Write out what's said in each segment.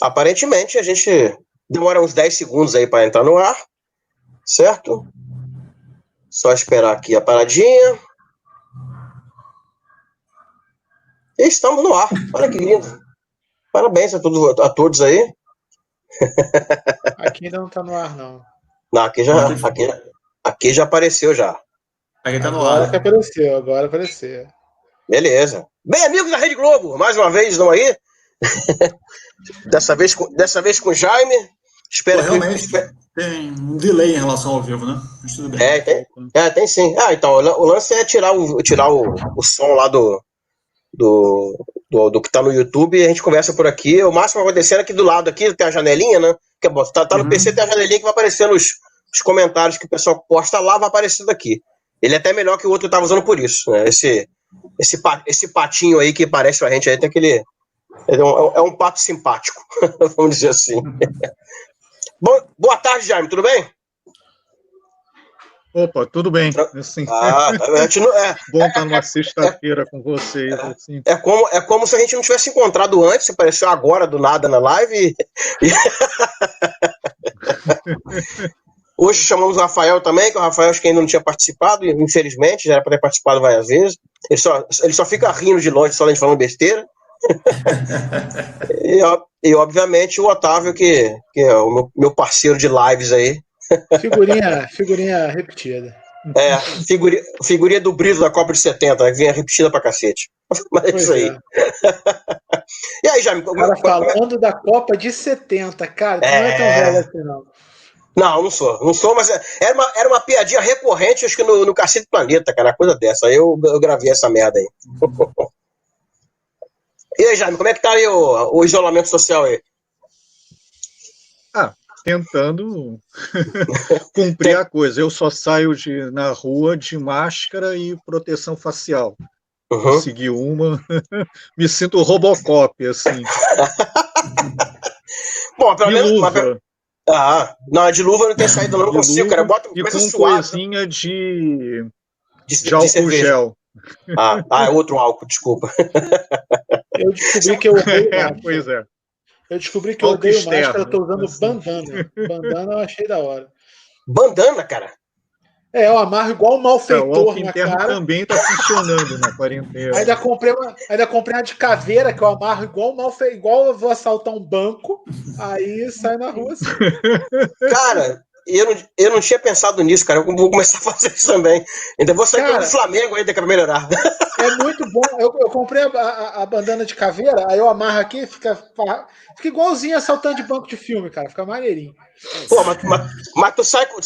Aparentemente, a gente demora uns 10 segundos aí para entrar no ar, certo? Só esperar aqui a paradinha. E estamos no ar. Olha que lindo. Parabéns a todos aí. Aqui ainda não tá no ar, não. Não, aqui já apareceu já. Aqui tá no Agora ar. que apareceu, agora apareceu. Beleza. Bem, amigos da Rede Globo, mais uma vez estão aí. Dessa vez com o Jaime. Espero que realmente tem um delay em relação ao vivo, né? Mas tudo bem. Tem sim. Então, o lance é tirar o som lá do que tá no YouTube e a gente conversa por aqui. O máximo acontecendo aqui do lado aqui, tem a janelinha, né? Que é bom, tá no PC, tem a janelinha que vai aparecendo os comentários que o pessoal posta lá, vai aparecendo aqui. Ele é até melhor que o outro que eu tava usando por isso, né? Esse patinho aí que parece pra gente aí, tem aquele... É um pato simpático, vamos dizer assim. Bom, boa tarde, Jaime, tudo bem? Opa, tudo bem. Assim, bom estar numa sexta-feira com vocês. Assim. É como se a gente não tivesse encontrado antes, você apareceu agora do nada na live. Hoje chamamos o Rafael também, que o Rafael acho que ainda não tinha participado, infelizmente, já era para ter participado várias vezes. Ele só fica rindo de longe, só a gente falando besteira. e obviamente o Otávio, que é o meu parceiro de lives aí. Figurinha repetida. Figurinha do Brito da Copa de 70, que vinha repetida pra cacete. Mas é isso aí. E aí, Jaime? Cara, falando da Copa de 70, cara, não é tão velho assim, não. Não sou, mas era uma piadinha recorrente, acho que no Cacete Planeta, cara, coisa dessa. Aí eu gravei essa merda aí. E aí, Jaime, como é que tá aí o isolamento social aí? Tentando cumprir a coisa. Eu só saio na rua de máscara e proteção facial. Consegui uma, me sinto Robocop, assim. Bom, pelo menos... luva. Não, de luva eu não tenho saído, não consigo, cara. Eu boto e com coisinha de álcool gel. É outro álcool, desculpa. Eu descobri que eu odeio máscara. Pois é. Eu descobri que eu odeio máscara, eu tô usando bandana. Bandana eu achei da hora. Bandana, cara? Eu amarro igual um malfeitor na cara. Também tá funcionando na quarentena. Ainda comprei uma de caveira que eu amarro igual eu vou assaltar um banco, aí sai na rua assim. Cara, eu não tinha pensado nisso, cara. Eu vou começar a fazer isso também. Ainda vou sair do Flamengo ainda pra melhorar. É muito bom. Eu comprei a bandana de caveira, aí eu amarro aqui, fica igualzinho assaltando de banco de filme, cara. Fica maneirinho. Pô, mas tu sai com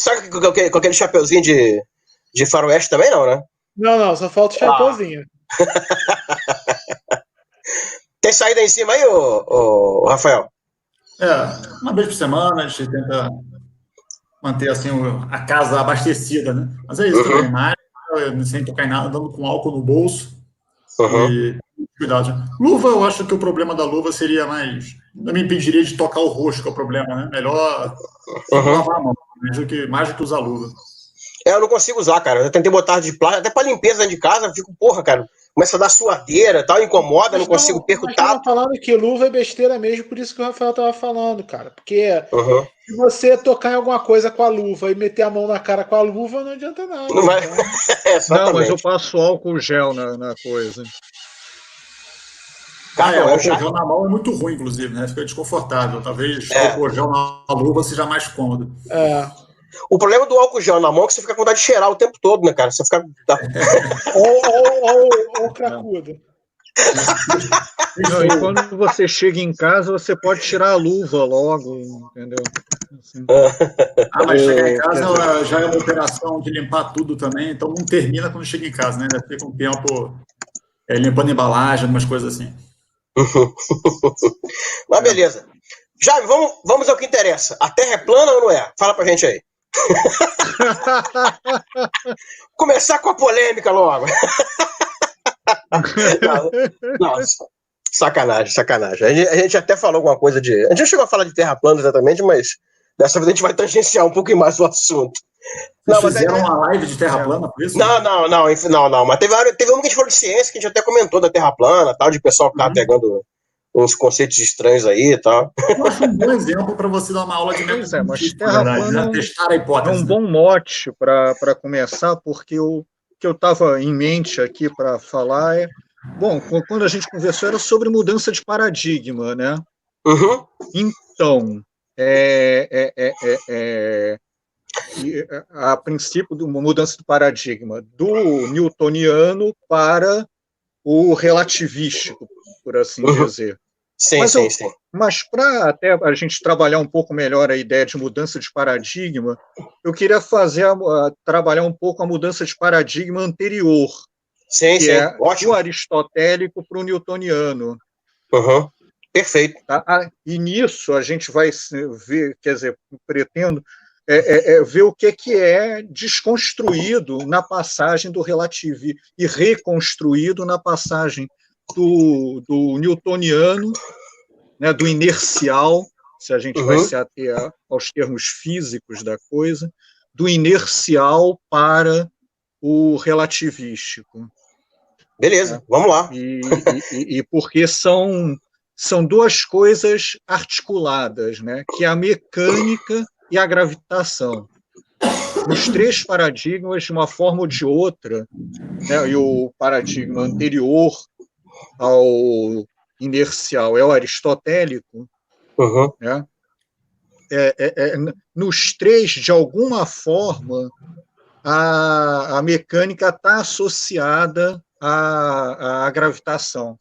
aquele chapeuzinho de faroeste também, não, né? Não, só falta o chapeuzinho. Tem saída em cima aí, ô Rafael? Uma vez por semana a gente tenta manter assim a casa abastecida, né? Mas é isso também, mais sem tocar em nada, andando com álcool no bolso e cuidado. Luva, eu acho que o problema da luva seria mais... Não me impediria de tocar o rosto, que é o problema, né? Melhor lavar a mão, mais do que usar luva. Eu não consigo usar, cara. Eu tentei botar de plástico, até pra limpeza dentro de casa, eu fico, cara, começa a dar suadeira e tal, incomoda, não consigo, perco o tato. Falando que luva é besteira mesmo, por isso que o Rafael tava falando, cara. Porque se você tocar em alguma coisa com a luva e meter a mão na cara com a luva, não adianta nada. Não vai. Não, mas eu passo álcool gel na coisa. Cara, o álcool gel na mão é muito ruim, inclusive, né? Fica desconfortável. Talvez o álcool gel na luva seja mais cômodo. O problema do álcool gel na mão é que você fica com vontade de cheirar o tempo todo, né, cara? Você fica... Ou cracudo. E quando você chega em casa, você pode tirar a luva logo, entendeu? Assim. Mas chegar em casa já é uma operação de limpar tudo também, então não termina quando chega em casa, né? Ainda fica um tempo limpando embalagem, algumas coisas assim. Mas beleza. Jaime, vamos ao que interessa. A Terra é plana ou não é? Fala pra gente aí. Começar com a polêmica logo. Não, sacanagem. A gente até falou alguma coisa de... A gente não chegou a falar de Terra plana exatamente, mas dessa vez a gente vai tangenciar um pouco mais o assunto. Vocês fizeram uma live de Terra plana por isso? Não, mas teve uma que a gente falou de ciência, que a gente até comentou da Terra plana, tal, de pessoal que tava pegando uns conceitos estranhos aí e tal. Eu acho um bom exemplo para você dar uma aula de método mas Terra plana testar a hipótese. É um bom mote para começar, porque o que eu estava em mente aqui para falar é... Bom, quando a gente conversou era sobre mudança de paradigma, né? Uhum. Então, a princípio de uma mudança de paradigma do newtoniano para o relativístico, por assim dizer. Sim, sim. Mas para até a gente trabalhar um pouco melhor a ideia de mudança de paradigma, eu queria trabalhar um pouco a mudança de paradigma anterior, que é ótimo. do aristotélico para o newtoniano. Uhum. Perfeito. Tá? E nisso a gente vai ver, quer dizer, pretendo ver o que é desconstruído na passagem do relativismo e reconstruído na passagem do newtoniano, né, do inercial, se a gente vai se ater aos termos físicos da coisa, do inercial para o relativístico. Beleza, né? Vamos lá. E porque são duas coisas articuladas, né, que é a mecânica e a gravitação. Os três paradigmas, de uma forma ou de outra, né, e o paradigma anterior ao inercial é o aristotélico, né? Nos três, de alguma forma, a mecânica está associada à gravitação.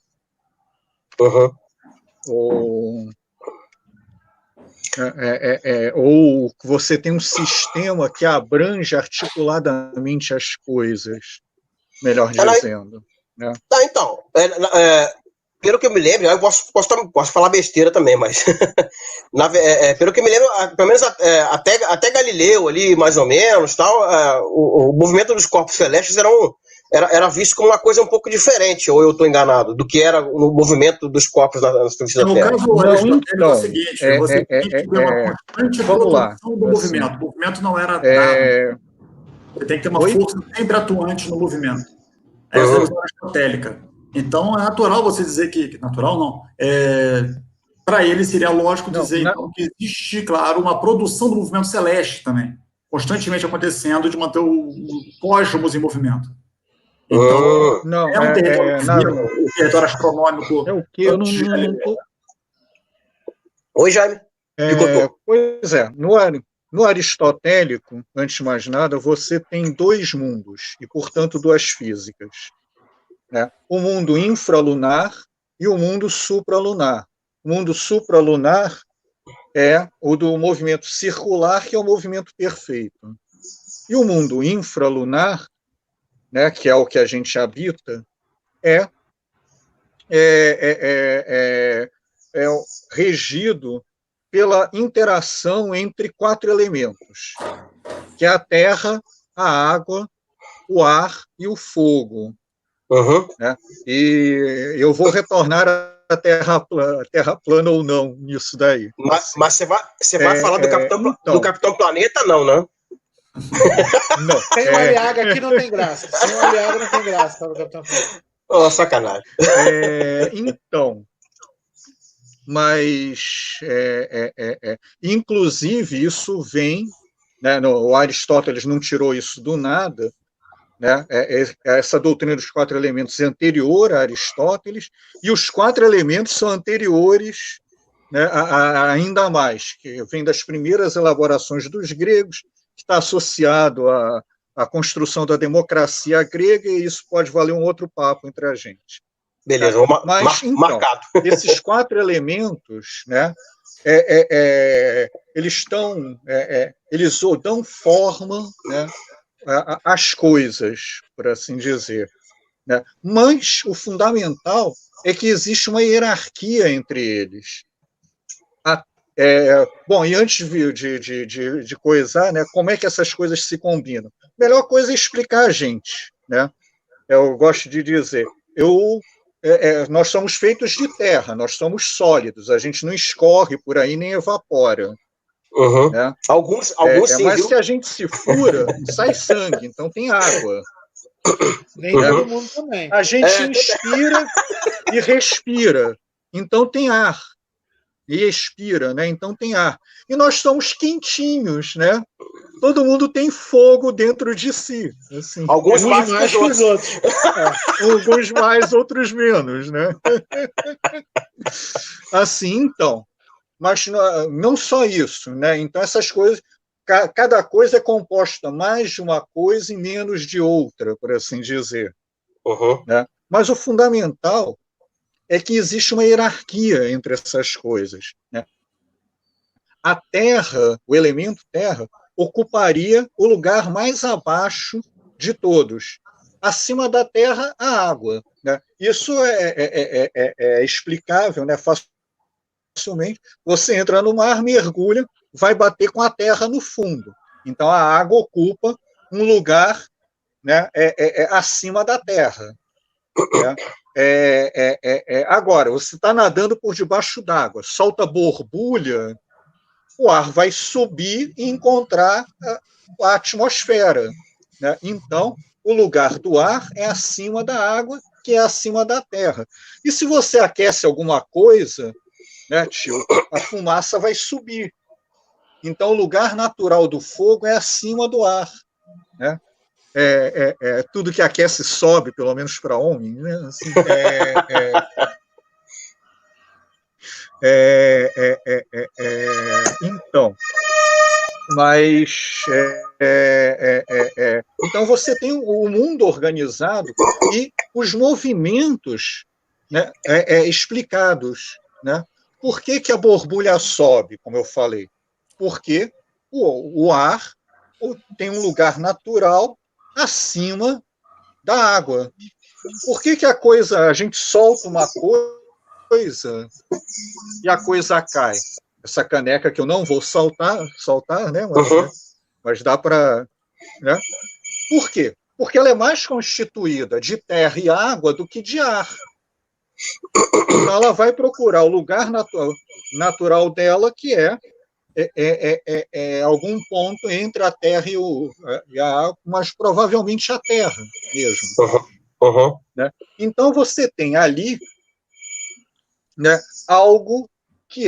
Ou você tem um sistema que abrange articuladamente as coisas, melhor dizendo. Né? Tá, então, pelo que eu me lembro, eu posso falar besteira também, mas pelo que eu me lembro, pelo menos até Galileu ali, mais ou menos, tal, o movimento dos corpos celestes era visto como uma coisa um pouco diferente, ou eu estou enganado, do que era no movimento dos corpos na superfície da Terra. No caso aristotélico é o seguinte, você tem que ter uma constante produção do movimento. O movimento não era dado. Você tem que ter uma força sempre atuante no movimento. Essa é a visão aristotélica. Então, é natural você dizer que... Natural, não. Para ele, seria lógico dizer então, que existe, claro, uma produção do movimento celeste também, constantemente acontecendo, de manter o cosmos em movimento. Então, um território astronômico. É o que eu não tô... Oi, Jaime. Pois é, no aristotélico, antes de mais nada, você tem dois mundos, e, portanto, duas físicas. Né? O mundo infralunar e o mundo supralunar. O mundo supralunar é o do movimento circular, que é o movimento perfeito. E o mundo infralunar, né, que é o que a gente habita, é regido pela interação entre quatro elementos, que é a terra, a água, o ar e o fogo. Né? E eu vou retornar à terra plana ou não nisso daí. Mas você vai falar do Capitão Planeta, não, né? Não. Sem o Aliaga aqui não tem graça. Sem o Aliaga não tem graça para o Capitão Planeta. Oh, sacanagem. Então, mas inclusive isso vem, né, o Aristóteles não tirou isso do nada, né, essa doutrina dos quatro elementos é anterior a Aristóteles, e os quatro elementos são anteriores, né, ainda mais, que vem das primeiras elaborações dos gregos, que está associado à construção da democracia grega, e isso pode valer um outro papo entre a gente. Beleza, mas então, marcado. Esses quatro elementos, né, eles dão forma, né, às coisas, por assim dizer. Né? Mas o fundamental é que existe uma hierarquia entre eles. Bom, e antes de coisar, né, como é que essas coisas se combinam? A melhor coisa é explicar a gente. Né? Eu gosto de dizer, nós somos feitos de terra, nós somos sólidos, a gente não escorre por aí nem evapora. Né? Alguns sim, mas viu? se a gente se fura, sai sangue, então tem água. Nem todo mundo também. A gente inspira e respira. então tem ar. E expira, né? Então tem ar. E nós somos quentinhos, né? Todo mundo tem fogo dentro de si. Assim. Alguns mais que os outros. Alguns mais, outros menos, né? Assim, então. Mas não só isso, né? Então essas coisas, cada coisa é composta mais de uma coisa e menos de outra, por assim dizer. Né? Mas o fundamental é que existe uma hierarquia entre essas coisas. Né? A Terra, o elemento Terra, ocuparia o lugar mais abaixo de todos. Acima da Terra, a água. Né? Isso é explicável, né? Facilmente. Você entra no mar, mergulha, vai bater com a Terra no fundo. Então, a água ocupa um lugar, né, acima da Terra. Né? Agora, você está nadando por debaixo d'água, solta borbulha, o ar vai subir e encontrar a atmosfera. Né? Então, o lugar do ar é acima da água, que é acima da terra. E se você aquece alguma coisa, né, tio, a fumaça vai subir. Então, o lugar natural do fogo é acima do ar. Né? Tudo que aquece sobe, pelo menos para homem. Né? Assim, então, mas então você tem o mundo organizado e os movimentos, né, explicados. Né? Por que a borbulha sobe, como eu falei? Porque o ar tem um lugar natural acima da água. Por que a gente solta uma coisa e a coisa cai? Essa caneca que eu não vou soltar, né? Mas dá para... Né? Por quê? Porque ela é mais constituída de terra e água do que de ar. Então ela vai procurar o lugar natural dela, que é algum ponto entre a terra e a água, mas provavelmente a terra mesmo. Né? Então você tem ali, né, algo que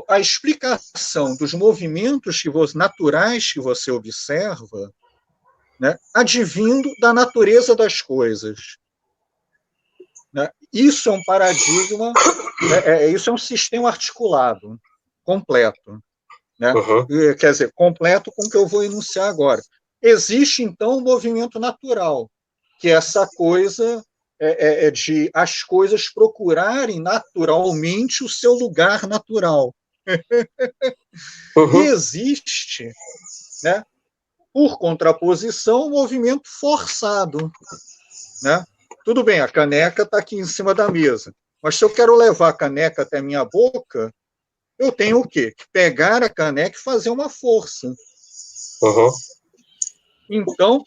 a explicação dos movimentos naturais que você observa, né, advindo da natureza das coisas. Né? Isso é um paradigma, isso é um sistema articulado, completo. Né? Quer dizer, completo com o que eu vou enunciar agora. Existe, então, um movimento natural, que é essa coisa de as coisas procurarem naturalmente o seu lugar natural. E existe, né, por contraposição, um movimento forçado. Né? Tudo bem, a caneca está aqui em cima da mesa, mas se eu quero levar a caneca até a minha boca, eu tenho o quê? Que pegar a caneca e fazer uma força. Então,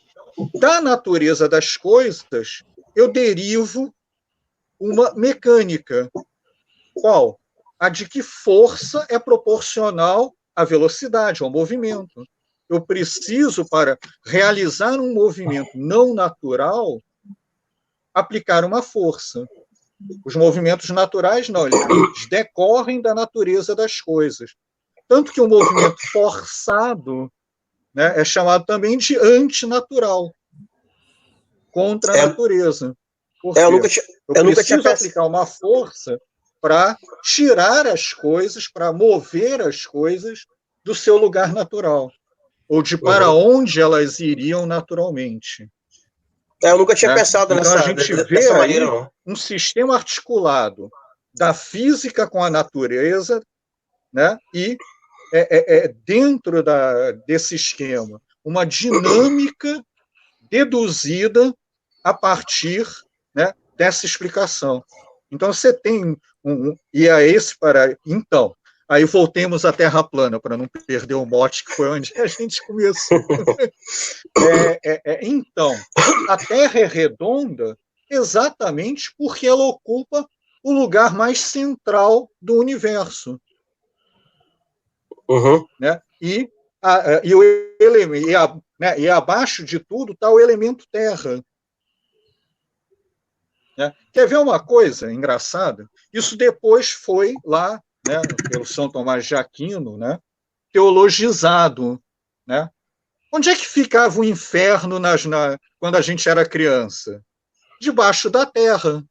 da natureza das coisas, eu derivo uma mecânica. Qual? A de que força é proporcional à velocidade, ao movimento. Eu preciso, para realizar um movimento não natural, aplicar uma força. Os movimentos naturais, não, eles decorrem da natureza das coisas. Tanto que o movimento forçado, né, é chamado também de antinatural, contra a natureza. Eu preciso aplicar uma força para tirar as coisas, para mover as coisas do seu lugar natural, ou de para onde elas iriam naturalmente. Eu nunca tinha pensado então, a gente vê maneira, não. Um sistema articulado da física com a natureza, né? E dentro desse esquema, uma dinâmica deduzida a partir, né, dessa explicação. Então, você tem e a esse para... Então, aí voltemos à Terra plana, para não perder o mote, que foi onde a gente começou. Então, a Terra é redonda exatamente porque ela ocupa o lugar mais central do universo. Né? E abaixo de tudo está o elemento Terra. Né? Quer ver uma coisa engraçada? Isso depois foi lá, né, pelo São Tomás de Aquino, né, teologizado. Né? Onde é que ficava o inferno quando a gente era criança? Debaixo da terra.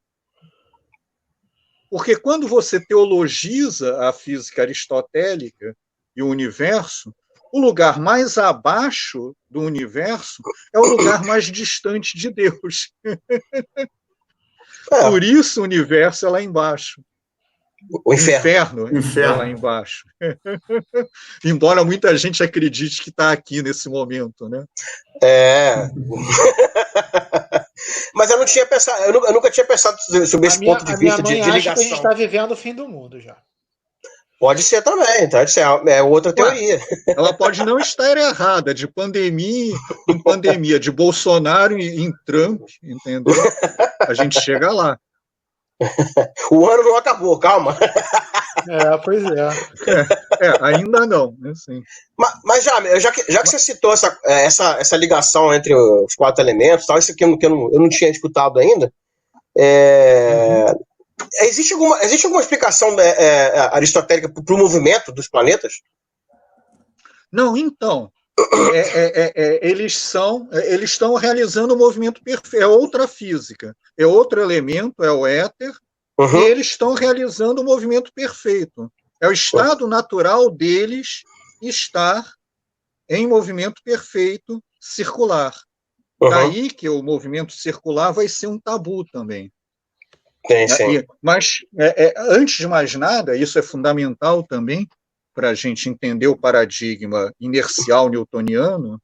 Porque quando você teologiza a física aristotélica e o universo, o lugar mais abaixo do universo é o lugar mais distante de Deus. Por isso o universo é lá embaixo. O inferno. É lá embaixo. Embora muita gente acredite que está aqui nesse momento, né? Mas eu não tinha pensado, eu nunca tinha pensado sobre esse ponto de vista de ligação. Acha que a gente está vivendo o fim do mundo já. Pode ser também, pode ser, é outra teoria. Ela pode não estar errada, de pandemia em pandemia, de Bolsonaro em Trump, entendeu? A gente chega lá. O ano não acabou, calma. Pois é. Ainda não. Assim. Mas já que você citou essa ligação entre os 4 elementos, tal, isso aqui eu não tinha escutado ainda, existe alguma explicação aristotélica para o movimento dos planetas? Não, então. Eles estão realizando o movimento perfeito. É outra física. É outro elemento, é o éter. E eles estão realizando o movimento perfeito. É o estado natural deles estar em movimento perfeito circular. Daí que o movimento circular vai ser um tabu também. Sim. Mas, antes de mais nada, isso é fundamental também para a gente entender o paradigma inercial newtoniano,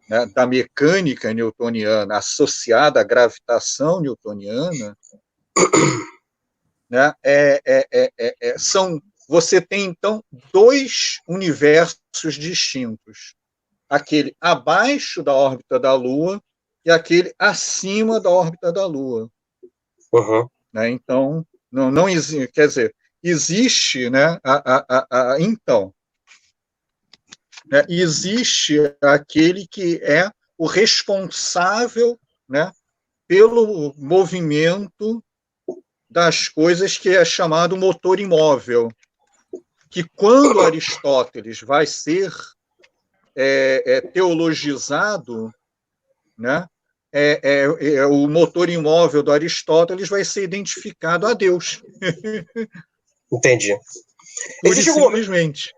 né, da mecânica newtoniana associada à gravitação newtoniana, né, você tem, então, 2 universos distintos. Aquele abaixo da órbita da Lua e aquele acima da órbita da Lua. Né, então, não existe, quer dizer, existe, né, então, né, existe aquele que é o responsável, né, pelo movimento das coisas, que é chamado motor imóvel, que quando Aristóteles vai ser teologizado, né, o motor imóvel do Aristóteles vai ser identificado a Deus. Entendi. Simplesmente.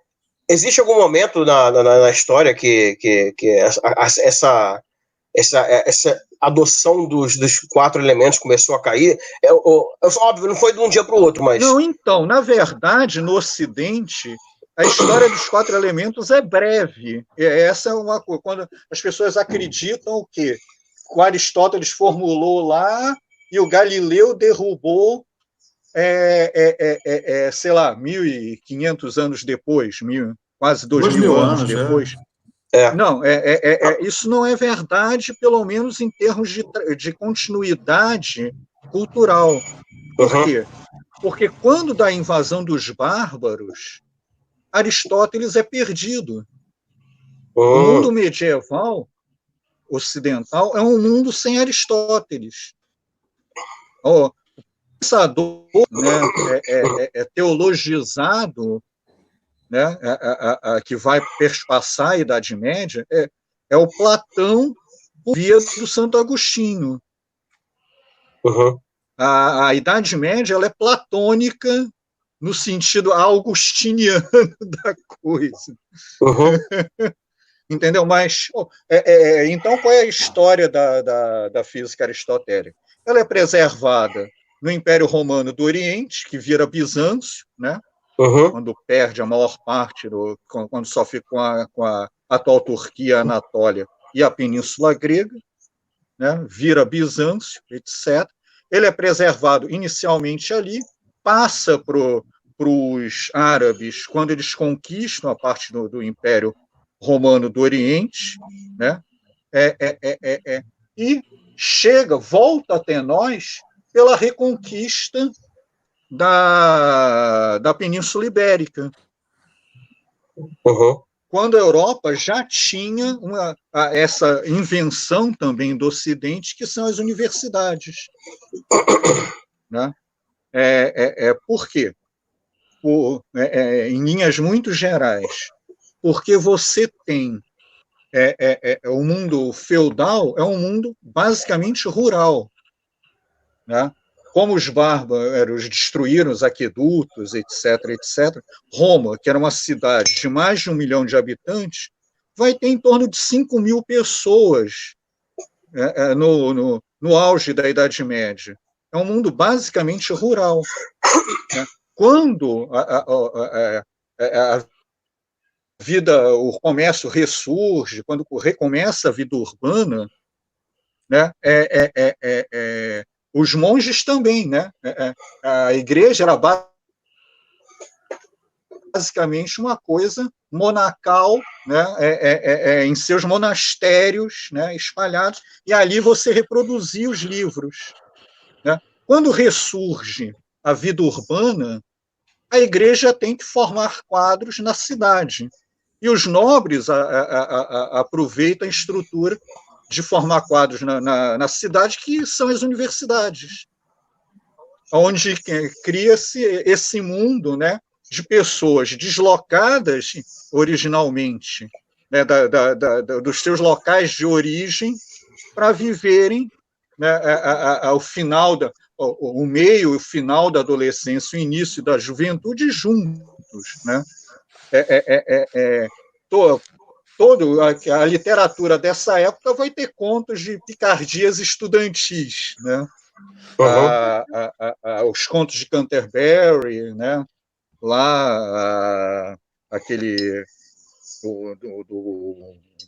Existe algum momento na história que essa adoção dos 4 elementos começou a cair? Óbvio, não foi de um dia para o outro, mas... Não, então, na verdade, no Ocidente, a história dos 4 elementos é breve. Essa é uma coisa. Quando as pessoas acreditam que o Aristóteles formulou lá e o Galileu derrubou, sei lá, 1.500 anos depois, quase 2.000 anos depois. Não, isso não é verdade, pelo menos em termos de continuidade cultural. Por quê? Porque quando da invasão dos bárbaros, Aristóteles é perdido. O mundo medieval ocidental é um mundo sem Aristóteles. O pensador, né, teologizado, né, que vai perspassar a Idade Média, é o Platão por via do Santo Agostinho. A Idade Média ela é platônica no sentido augustiniano da coisa. Entendeu? Mas, então, qual é a história da física aristotélica? Ela é preservada no Império Romano do Oriente, que vira Bizâncio, né? Quando perde a maior parte, quando só fica com a atual Turquia, a Anatólia e a Península Grega, né? Vira Bizâncio, etc. Ele é preservado inicialmente ali, passa para os árabes quando eles conquistam a parte do Império Romano do Oriente, né? E volta até nós pela reconquista da Península Ibérica. quando a Europa já tinha essa invenção também do Ocidente, que são as universidades. Né? Por quê? Em linhas muito gerais, porque você tem o mundo feudal é um mundo basicamente rural, né? Como os bárbaros destruíram os aquedutos, etc., Roma, que era uma cidade de mais de 1 milhão de habitantes, vai ter em torno de 5 mil pessoas no auge da Idade Média. É um mundo basicamente rural. Né? Quando a vida, o comércio ressurge, quando recomeça a vida urbana, né? Os monges também, né? A igreja era basicamente uma coisa monacal, né? Em seus monastérios, né? Espalhados, e ali você reproduzia os livros. Né? Quando ressurge a vida urbana, a igreja tem que formar quadros na cidade. E os nobres aproveitam a estrutura de formar quadros na cidade, que são as universidades, onde cria-se esse mundo, né, de pessoas deslocadas originalmente, né, dos seus locais de origem, para viverem, né, o meio e o final da adolescência, o início da juventude juntos. Né? A literatura dessa época vai ter contos de picardias estudantis, né? Os contos de Canterbury, né? Lá aquele do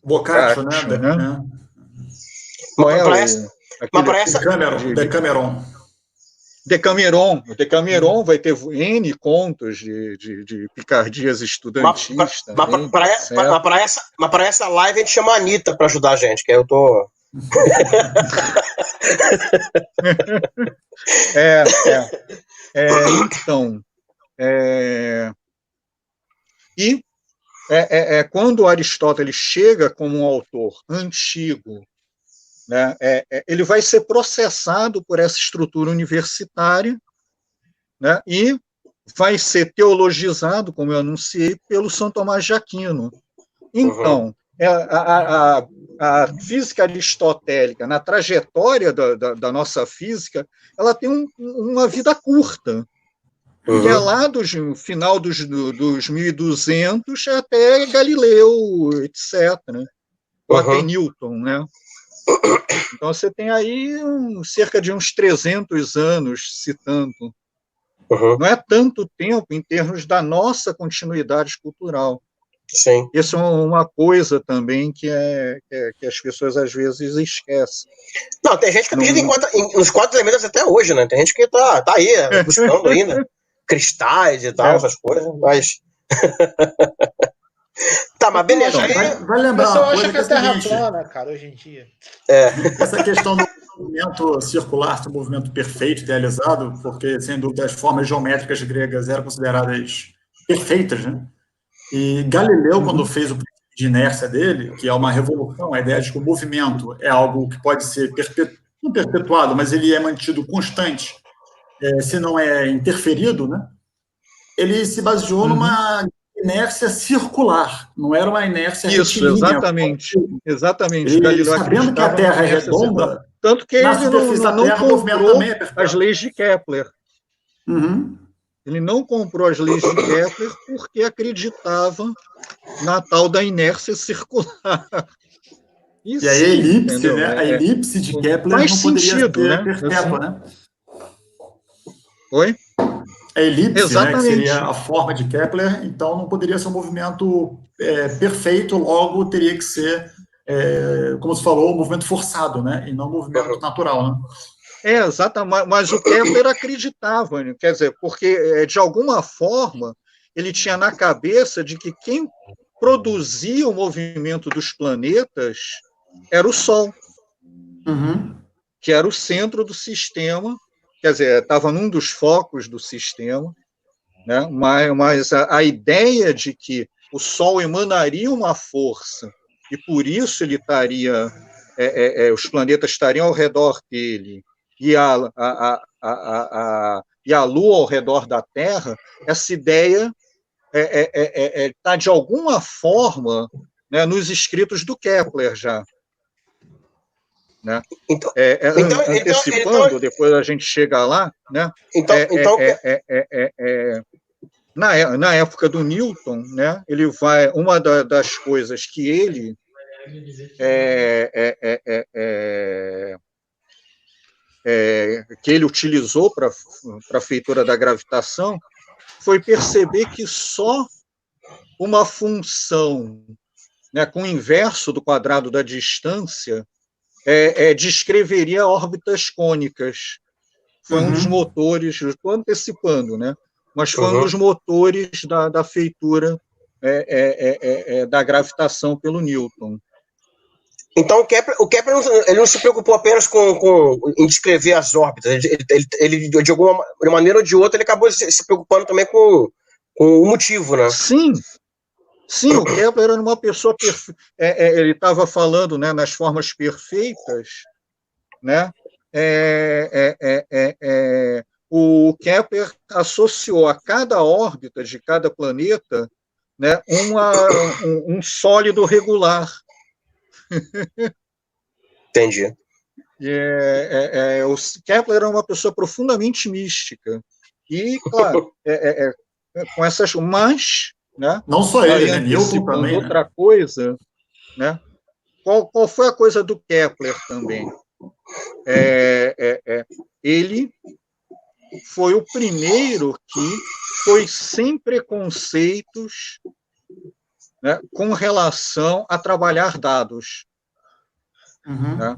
Boccaccio, né? Decameron vai ter N contos de picardias estudantis. Mas para essa live a gente chama a Anitta para ajudar a gente, que eu tô. Então. Quando Aristóteles chega como um autor antigo, né, ele vai ser processado por essa estrutura universitária, né, e vai ser teologizado, como eu anunciei, pelo São Tomás de Aquino. Então, a física aristotélica, na trajetória da nossa física, ela tem uma vida curta, que é lá do final dos 1200 até Galileu, etc., né? Ou até Newton, né? Então você tem aí cerca de uns 300 anos citando. Não é tanto tempo em termos da nossa continuidade cultural. Sim. Isso é uma coisa também que as pessoas às vezes esquecem. Não, tem gente que acredita nos 4 elementos até hoje, né? Tem gente que tá aí buscando ainda cristais e tal, essas coisas, mas... Tá, mas beleza. Vai lembrar. O pessoal acha que a Terra plana, cara, hoje em dia. Essa questão do movimento circular, do movimento perfeito, idealizado, porque, sem dúvida, as formas geométricas gregas eram consideradas perfeitas, né? E Galileu, quando fez o princípio de inércia dele, que é uma revolução, a ideia de que o movimento é algo que pode ser não perpetuado, mas ele é mantido constante, se não é interferido, né? Ele se baseou numa inércia circular, não era uma inércia retilínea. Exatamente. Galileu, sabendo que a Terra é redonda, tanto que ele não comprou as leis de Kepler. Ele não comprou as leis de Kepler porque acreditava na tal da inércia circular. E aí a elipse, né? A elipse de Kepler não poderia ser perpétua, né? Oi? A elipse, né, que seria a forma de Kepler, então não poderia ser um movimento perfeito, logo teria que ser, como você falou, um movimento forçado, né, e não um movimento natural, né? Exatamente, mas o Kepler acreditava, né? Quer dizer, porque de alguma forma ele tinha na cabeça de que quem produzia o movimento dos planetas era o Sol, que era o centro do sistema. Quer dizer, estava num dos focos do sistema, né? Mas a ideia de que o Sol emanaria uma força, e por isso ele estaria, os planetas estariam ao redor dele, e a Lua ao redor da Terra, essa ideia está, de alguma forma, né, nos escritos do Kepler já. Né? Antecipando, depois a gente chega lá, né? Na época do Newton, né, ele vai, uma das coisas que ele que ele utilizou para a feitura da gravitação foi perceber que só uma função, né, com o inverso do quadrado da distância descreveria órbitas cônicas. Foi um dos motores, estou antecipando, né? Mas foi um dos motores da feitura da gravitação pelo Newton. Então, o Kepler ele não se preocupou apenas em descrever as órbitas. Ele de alguma maneira ou de outra, ele acabou se preocupando também com o motivo, né? Sim, o Kepler era uma pessoa perfeita. Ele estava falando, né, nas formas perfeitas, né? O Kepler associou a cada órbita de cada planeta, né, um sólido regular. Entendi. O Kepler era uma pessoa profundamente mística. E, claro, com essas... Mas, né, não só ele, né? Newton também. Outra coisa, né? Qual foi a coisa do Kepler também? Ele foi o primeiro que foi sem preconceitos, né, com relação a trabalhar dados. Né?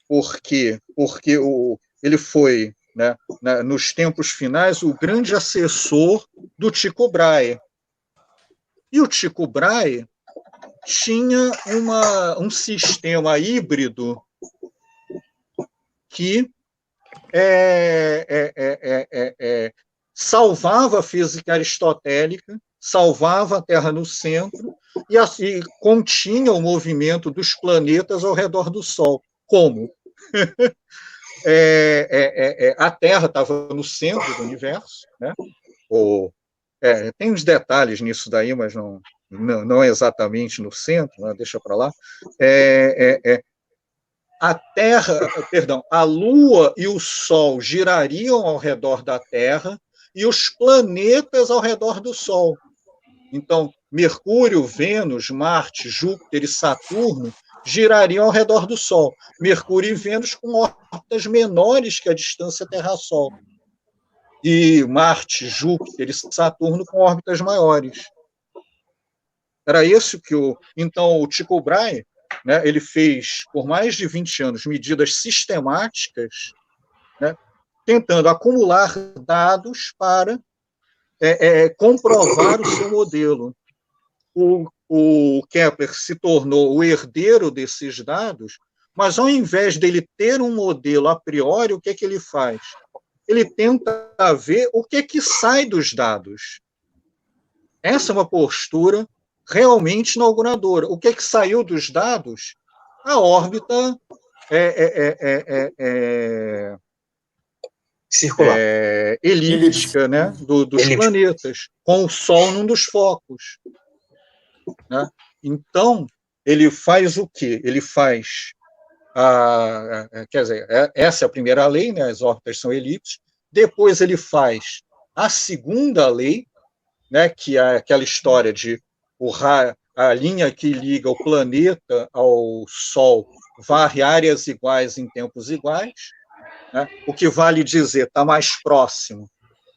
Por quê? Porque ele foi, né, nos tempos finais, o grande assessor do Tycho Brahe. E o Tycho Brahe tinha um sistema híbrido que salvava a física aristotélica, salvava a Terra no centro e assim continha o movimento dos planetas ao redor do Sol. Como? A Terra estava no centro do universo, né? Tem uns detalhes nisso daí, mas não é exatamente no centro, né? Deixa para lá. A Terra, perdão, a Lua e o Sol girariam ao redor da Terra e os planetas ao redor do Sol. Então, Mercúrio, Vênus, Marte, Júpiter e Saturno girariam ao redor do Sol. Mercúrio e Vênus com órbitas menores que a distância Terra-Sol. E Marte, Júpiter e Saturno com órbitas maiores. Era isso que Então, o Tycho Brahe, né, ele fez, por mais de 20 anos, medidas sistemáticas, né, tentando acumular dados para comprovar o seu modelo. O Kepler se tornou o herdeiro desses dados, mas ao invés dele ter um modelo a priori, o que é que ele faz? Ele tenta ver o que é que sai dos dados. Essa é uma postura realmente inauguradora. O que é que saiu dos dados? A órbita circular, elíptica, né, dos planetas, com o Sol num dos focos. Né? Então, ele faz o quê? Ele faz... quer dizer, essa é a primeira lei, né, as órbitas são elípticas. Depois ele faz a segunda lei, né, que é aquela história de a linha que liga o planeta ao Sol varre áreas iguais em tempos iguais, né? O que vale dizer, está mais próximo,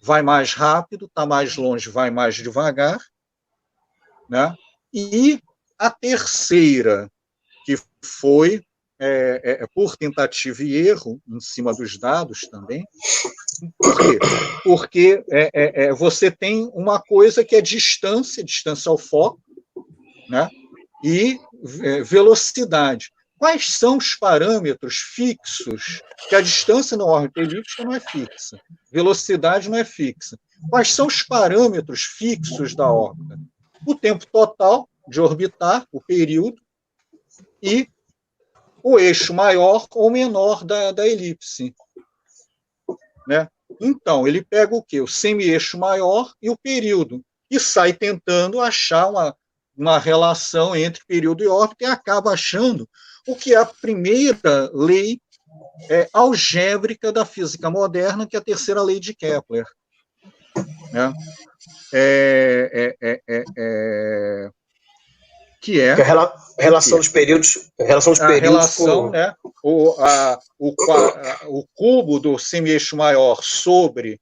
vai mais rápido, está mais longe, vai mais devagar. Né? E a terceira, que foi por tentativa e erro, em cima dos dados também. Por quê? Porque você tem uma coisa que é distância ao foco, né? E velocidade. Quais são os parâmetros fixos? Que a distância na órbita elíptica não é fixa, velocidade não é fixa. Quais são os parâmetros fixos da órbita? o tempo total de orbitar, o período, e o eixo maior ou menor da elipse. Né? Então, ele pega o quê? O semi-eixo maior e o período, e sai tentando achar uma relação entre período e órbita, e acaba achando o que é a primeira lei algébrica da física moderna, que é a terceira lei de Kepler. Né? Que é a relação dos períodos, né? O cubo do semi-eixo maior sobre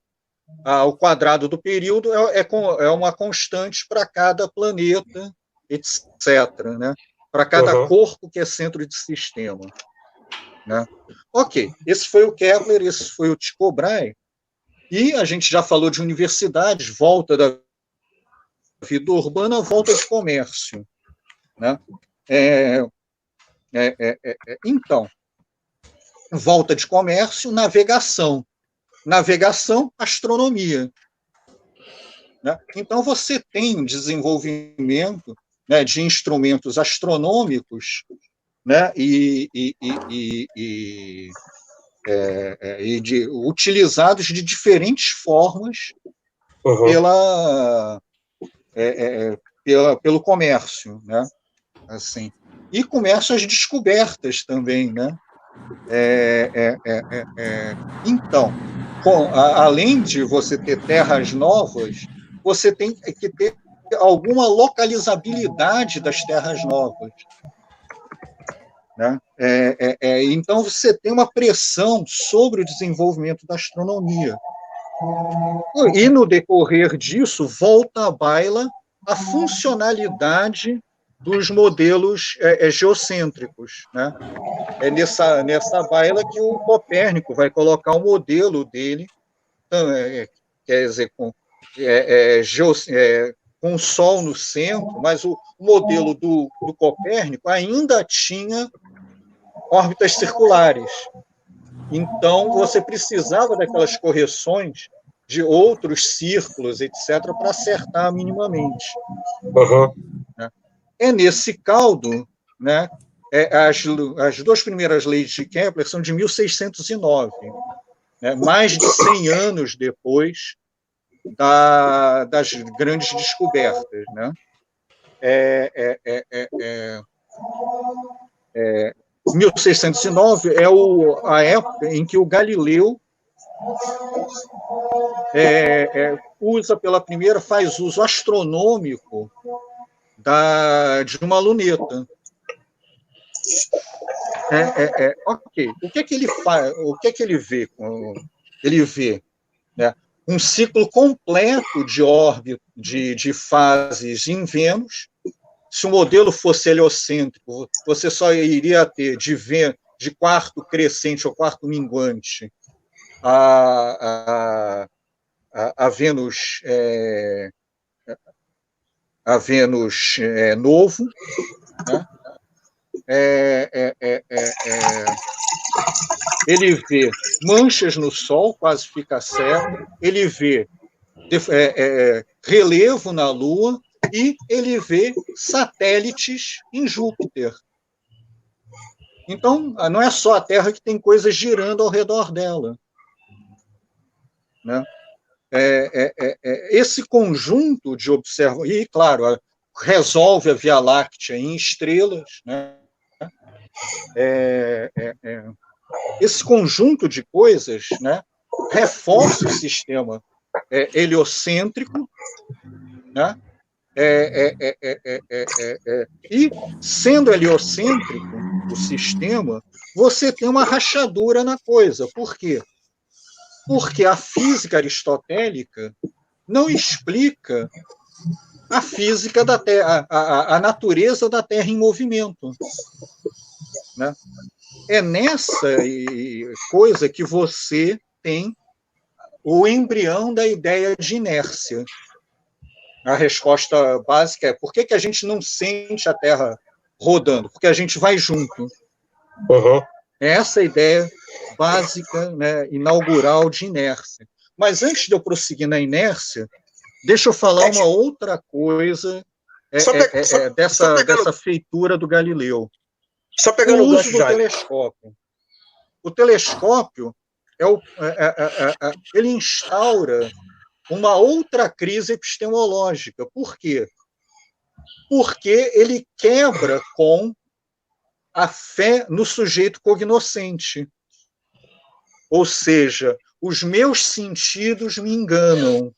o quadrado do período é uma constante para cada planeta, etc. Né? Para cada corpo que é centro de sistema. Né? Ok, esse foi o Kepler, esse foi o Tycho Brahe, e a gente já falou de universidades, volta da vida urbana, volta de comércio. Né? Então, volta de comércio, navegação, astronomia. Né? Então, você tem um desenvolvimento, né, de instrumentos astronômicos, né, utilizados de diferentes formas pelo comércio, né? Assim, e começam as descobertas também, né? Então, além de você ter terras novas, você tem que ter alguma localizabilidade das terras novas. Né? Então, você tem uma pressão sobre o desenvolvimento da astronomia. E, no decorrer disso, volta à baila a funcionalidade dos modelos geocêntricos. Né? É nessa baila que o Copérnico vai colocar o modelo dele, quer dizer, com o Sol no centro, mas o modelo do Copérnico ainda tinha órbitas circulares. Então, você precisava daquelas correções de outros círculos, etc., para acertar minimamente. Né? Nesse caldo, né, as duas primeiras leis de Kepler são de 1609, né, mais de 100 anos depois das grandes descobertas. Né? 1609 é a época em que o Galileu faz uso astronômico de uma luneta. Ok. O que é que ele faz? O que é que ele vê? Ele vê, né, um ciclo completo de órbita, de fases em Vênus. Se o modelo fosse heliocêntrico, você só iria ter de quarto crescente ou quarto minguante a Vênus, novo. Né? Ele vê manchas no Sol, quase fica cego. Ele vê relevo na Lua. E ele vê satélites em Júpiter. Então, não é só a Terra que tem coisas girando ao redor dela. Né? Esse conjunto de observações, e, claro, resolve a Via Láctea em estrelas. Né? Esse conjunto de coisas, né, reforça o sistema heliocêntrico, né? E, sendo heliocêntrico o sistema, você tem uma rachadura na coisa. Por quê? Porque a física aristotélica não explica a física da Terra, a natureza da Terra em movimento. Né? É nessa coisa que você tem o embrião da ideia de inércia. A resposta básica é: por que a gente não sente a Terra rodando? Porque a gente vai junto. É essa a ideia básica, né, inaugural de inércia. Mas antes de eu prosseguir na inércia, deixa eu falar uma outra coisa dessa feitura do Galileu. Só pegando o uso do telescópio. O telescópio ele instaura uma outra crise epistemológica. Por quê? Porque ele quebra com a fé no sujeito cognoscente. Ou seja, os meus sentidos me enganam.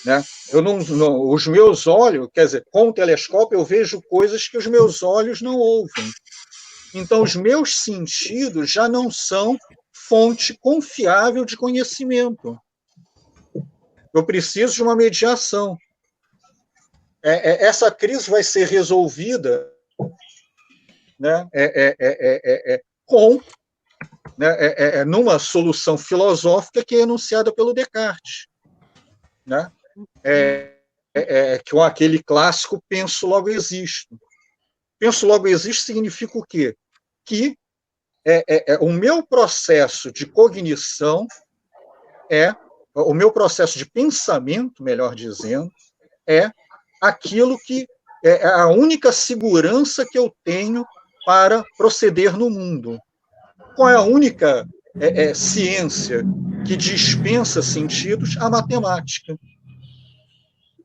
Né? Os meus olhos, quer dizer, com o telescópio eu vejo coisas que os meus olhos não ouvem. Então, os meus sentidos já não são fonte confiável de conhecimento. Eu preciso de uma mediação. Essa crise vai ser resolvida, né, numa solução filosófica que é enunciada pelo Descartes, né? Com aquele clássico penso, logo existo. Penso, logo existo significa o quê? Que o meu processo de cognição o meu processo de pensamento, melhor dizendo, é aquilo que é a única segurança que eu tenho para proceder no mundo. Qual é a única ciência que dispensa sentidos? A matemática.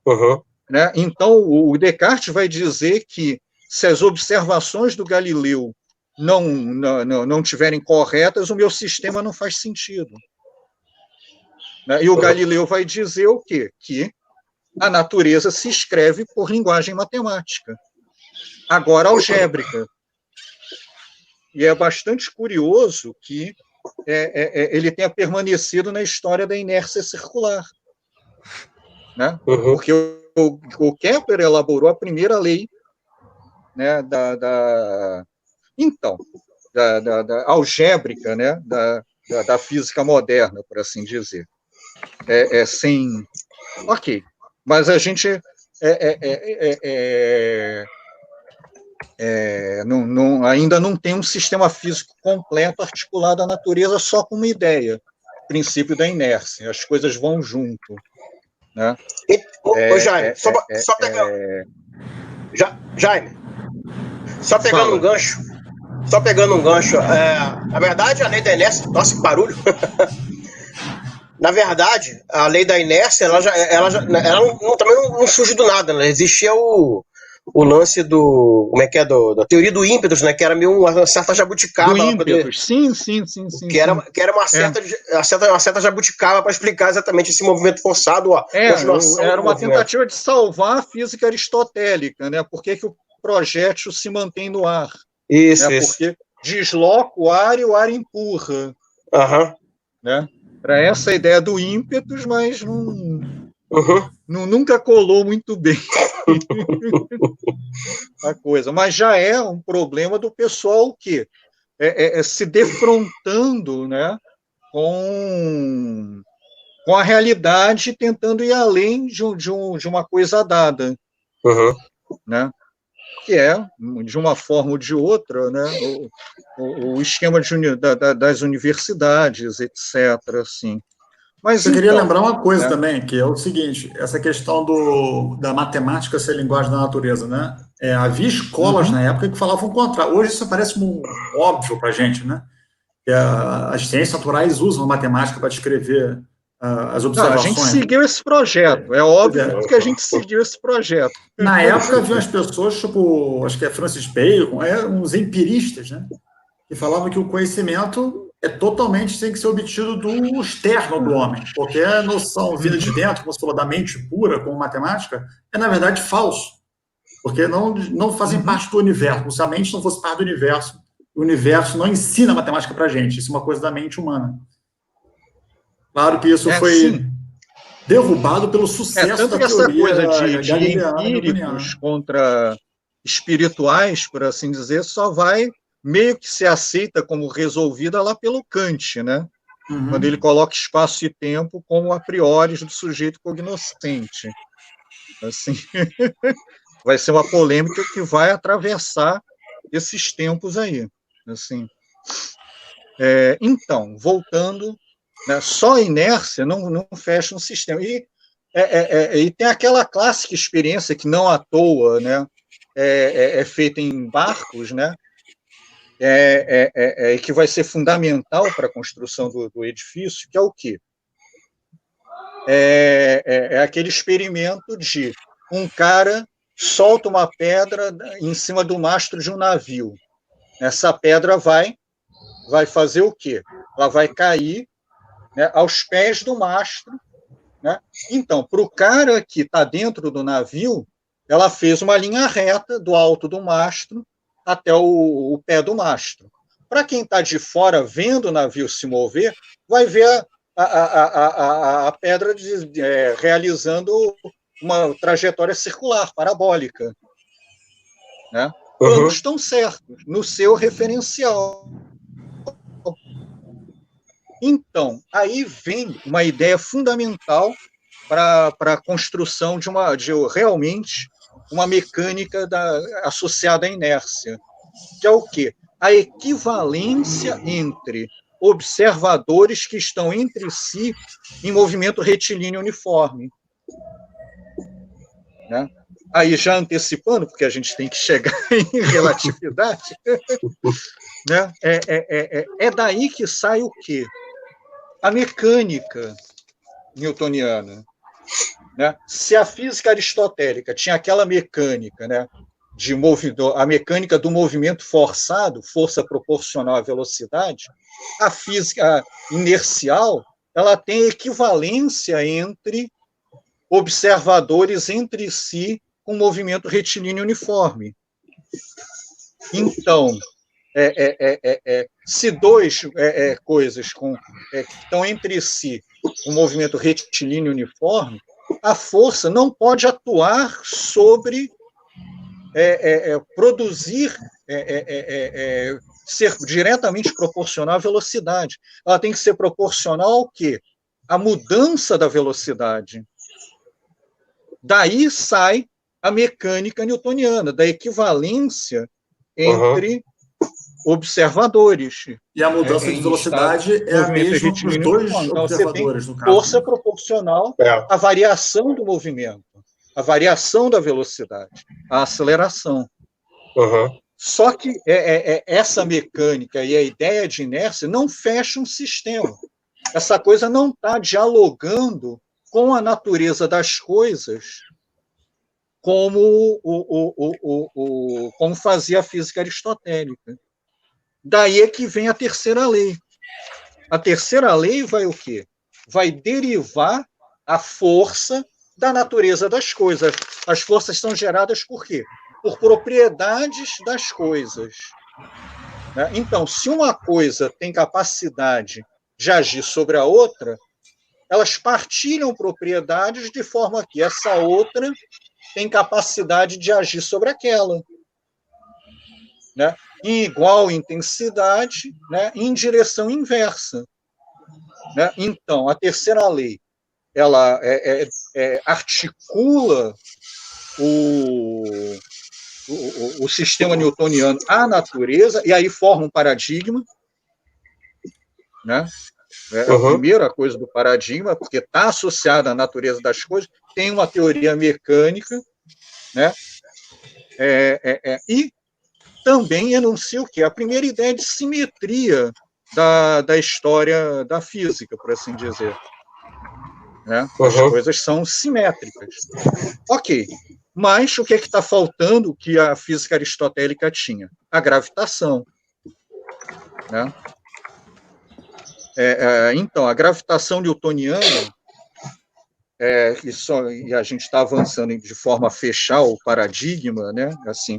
Uhum. Né? Então, o Descartes vai dizer que se as observações do Galileu não tiverem corretas, o meu sistema não faz sentido. Né? E o Galileu vai dizer o quê? Que a natureza se escreve por linguagem matemática, agora algébrica. E é bastante curioso que ele tenha permanecido na história da inércia circular. Né? Uhum. Porque o Kepler elaborou a primeira lei, né, da algébrica, né, da física moderna, por assim dizer. Ok, mas a gente ainda não tem um sistema físico completo articulado à natureza só com uma ideia, princípio da inércia, as coisas vão junto. Né? Jaime, só pegando. Jaime, só pegando um gancho. Na verdade, a lei da inércia. Nossa, que barulho! Na verdade, a lei da inércia, ela também não surge do nada, né? Existia o lance do. Como é que é? Da teoria do ímpetus, né? Que era meio uma certa jabuticaba. Do ímpetus, sim. Que era uma certa jabuticaba para explicar exatamente esse movimento forçado, a continuação. Era uma tentativa de salvar a física aristotélica, né? Por que o projétil se mantém no ar? Isso. Porque desloca o ar e o ar empurra. Uhum. Né? Para essa ideia do ímpetus, mas nunca colou muito bem a coisa. Mas já é um problema do pessoal que se defrontando, né, com a realidade, tentando ir além de uma coisa dada. Uhum. Né? Que é, de uma forma ou de outra, né, o esquema das universidades, etc. Assim. Mas, eu queria lembrar uma coisa também, que é o seguinte, essa questão da matemática ser linguagem da natureza, né? Havia escolas na época que falavam o contrário. Hoje isso parece óbvio para a gente, né? Que as ciências naturais usam a matemática para descrever as observações. A gente seguiu esse projeto, é óbvio que a gente seguiu esse projeto. Na época havia umas pessoas, tipo, acho que é Francis Bacon, uns empiristas, né? Que falavam que o conhecimento tem que ser obtido do externo do homem, porque a noção vinda de dentro, como você falou, da mente pura, como matemática, na verdade, falso, porque não fazem parte do universo. Como se a mente não fosse parte do universo, o universo não ensina matemática para a gente, isso é uma coisa da mente humana. Claro que isso foi derrubado pelo sucesso da teoria. Essa coisa de empíricos contra espirituais, por assim dizer, só vai meio que se aceita como resolvida lá pelo Kant, né? Quando ele coloca espaço e tempo como a priori do sujeito cognoscente. Assim, vai ser uma polêmica que vai atravessar esses tempos aí. Assim. Então, voltando, né, só a inércia não fecha um sistema. E E tem aquela clássica experiência que não à toa, né, é feita em barcos, né, que vai ser fundamental para a construção do edifício, que é o quê? Aquele experimento de um cara solta uma pedra em cima do mastro de um navio. Essa pedra vai fazer o quê? Ela vai cair, né, aos pés do mastro, né? Então, para o cara que está dentro do navio, ela fez uma linha reta do alto do mastro até o pé do mastro. Para quem está de fora vendo o navio se mover, vai ver a pedra realizando uma trajetória circular, parabólica. Né? Ambos estão certos no seu referencial. Então, aí vem uma ideia fundamental para a construção de realmente uma mecânica associada à inércia, que é o quê? A equivalência entre observadores que estão entre si em movimento retilíneo uniforme. Né? Aí, já antecipando, porque a gente tem que chegar em relatividade, né? É daí que sai o quê? A mecânica newtoniana. Né? Se a física aristotélica tinha aquela mecânica, né, a mecânica do movimento forçado, força proporcional à velocidade, a física inercial ela tem equivalência entre observadores entre si com movimento retilíneo uniforme. Então, se duas coisas que estão entre si um movimento retilíneo uniforme, a força não pode atuar sobre produzir, ser diretamente proporcional à velocidade. Ela tem que ser proporcional ao quê? À mudança da velocidade. Daí sai a mecânica newtoniana, da equivalência entre observadores. E a mudança de velocidade é a mesma para os dois observadores, no caso. Força proporcional à variação do movimento, à variação da velocidade, à aceleração. Só que essa mecânica e a ideia de inércia não fecha um sistema. Essa coisa não está dialogando com a natureza das coisas como fazia a física aristotélica. Daí é que vem a terceira lei. A terceira lei vai o quê? Vai derivar a força da natureza das coisas. As forças são geradas por quê? Por propriedades das coisas. Né? Então, se uma coisa tem capacidade de agir sobre a outra, elas partilham propriedades de forma que essa outra tem capacidade de agir sobre aquela. Né? Em igual intensidade, né? Em direção inversa. Né? Então, a terceira lei ela articula o sistema newtoniano à natureza, e aí forma um paradigma. Né? A primeira coisa do paradigma, porque está associada à natureza das coisas, tem uma teoria mecânica, né? E também enuncia o quê? A primeira ideia de simetria da história da física, por assim dizer. Né? As coisas são simétricas. Ok, mas o que está faltando que a física aristotélica tinha? A gravitação. Né? Então, a gravitação newtoniana, e a gente está avançando de forma a fechar o paradigma, né? Assim,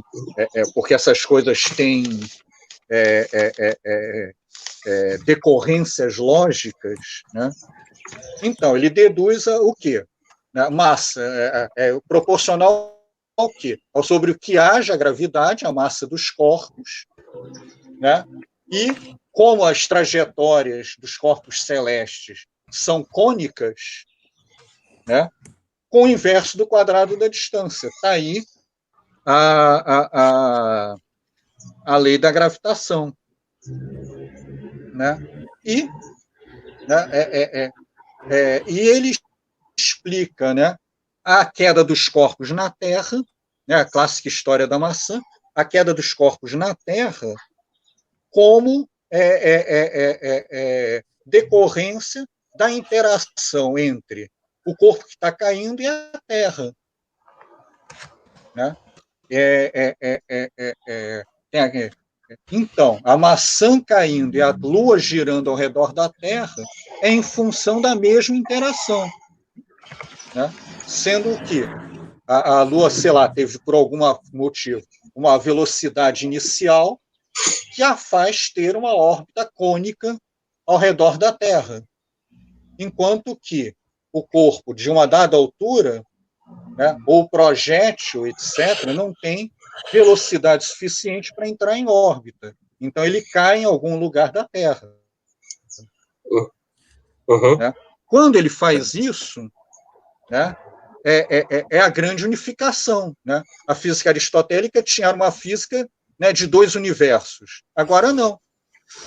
porque essas coisas têm decorrências lógicas. Né? Então, ele deduz o quê? A massa proporcional ao quê? Sobre o que haja a gravidade, a massa dos corpos, né? E como as trajetórias dos corpos celestes são cônicas, né? Com o inverso do quadrado da distância. Está aí a lei da gravitação. Né? E ele explica, né, a queda dos corpos na Terra, né, a clássica história da maçã, a queda dos corpos na Terra como decorrência da interação entre o corpo que está caindo e a Terra. Né? Então, a maçã caindo e a Lua girando ao redor da Terra é em função da mesma interação. Né? Sendo que a Lua, sei lá, teve por algum motivo uma velocidade inicial que a faz ter uma órbita cônica ao redor da Terra. Enquanto que o corpo, de uma dada altura, né, ou projétil, etc., não tem velocidade suficiente para entrar em órbita. Então, ele cai em algum lugar da Terra. Né? Quando ele faz isso, né, é a grande unificação. Né? A física aristotélica tinha uma física, né, de dois universos. Agora, não.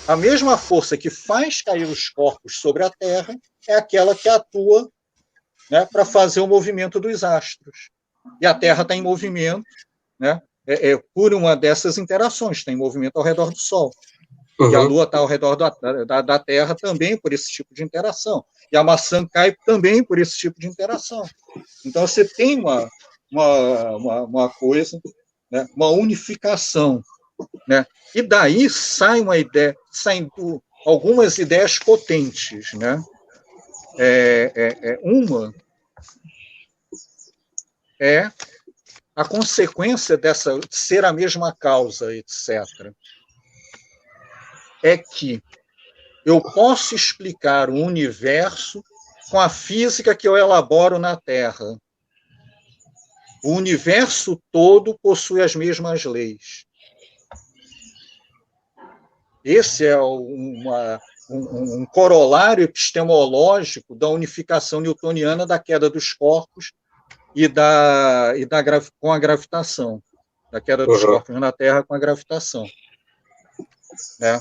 A mesma força que faz cair os corpos sobre a Terra é aquela que atua, né, para fazer o movimento dos astros. E a Terra está em movimento, né, por uma dessas interações, está em movimento ao redor do Sol. E a Lua está ao redor da Terra também por esse tipo de interação. E a maçã cai também por esse tipo de interação. Então, você tem uma coisa, né, uma unificação. Né? E daí saem algumas ideias potentes. Né? Uma é a consequência dessa ser a mesma causa, etc. É que eu posso explicar o universo com a física que eu elaboro na Terra. O universo todo possui as mesmas leis. Esse é um corolário epistemológico da unificação newtoniana da queda dos corpos com a gravitação, da queda dos corpos na Terra com a gravitação. Né?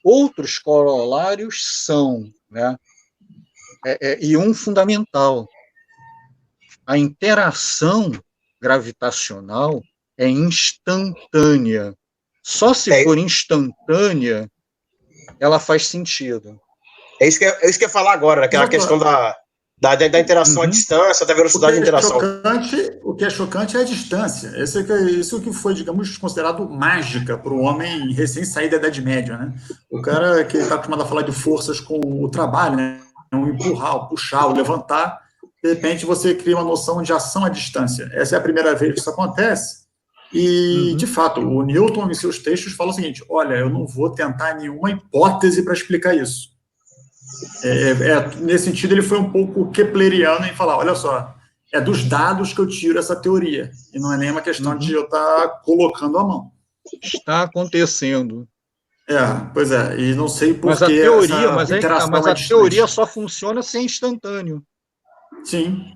Outros corolários são, né? E um fundamental, a interação gravitacional é instantânea. Só se for instantânea, ela faz sentido. É isso que eu ia falar agora, aquela questão da interação à distância, da velocidade de interação. O que é chocante é a distância. Isso que foi, digamos, considerado mágica para o homem recém-saído da Idade Média. Né? O cara que está acostumado a falar de forças com o trabalho, né? O empurrar, o puxar, o levantar, de repente você cria uma noção de ação à distância. Essa é a primeira vez que isso acontece. E, de fato, o Newton, em seus textos, fala o seguinte: olha, eu não vou tentar nenhuma hipótese para explicar isso. Nesse sentido, ele foi um pouco kepleriano em falar: olha só, é dos dados que eu tiro essa teoria, e não é nem uma questão de eu estar colocando a mão. Está acontecendo. Pois é, e não sei por que a teoria só funciona se é instantâneo. Sim.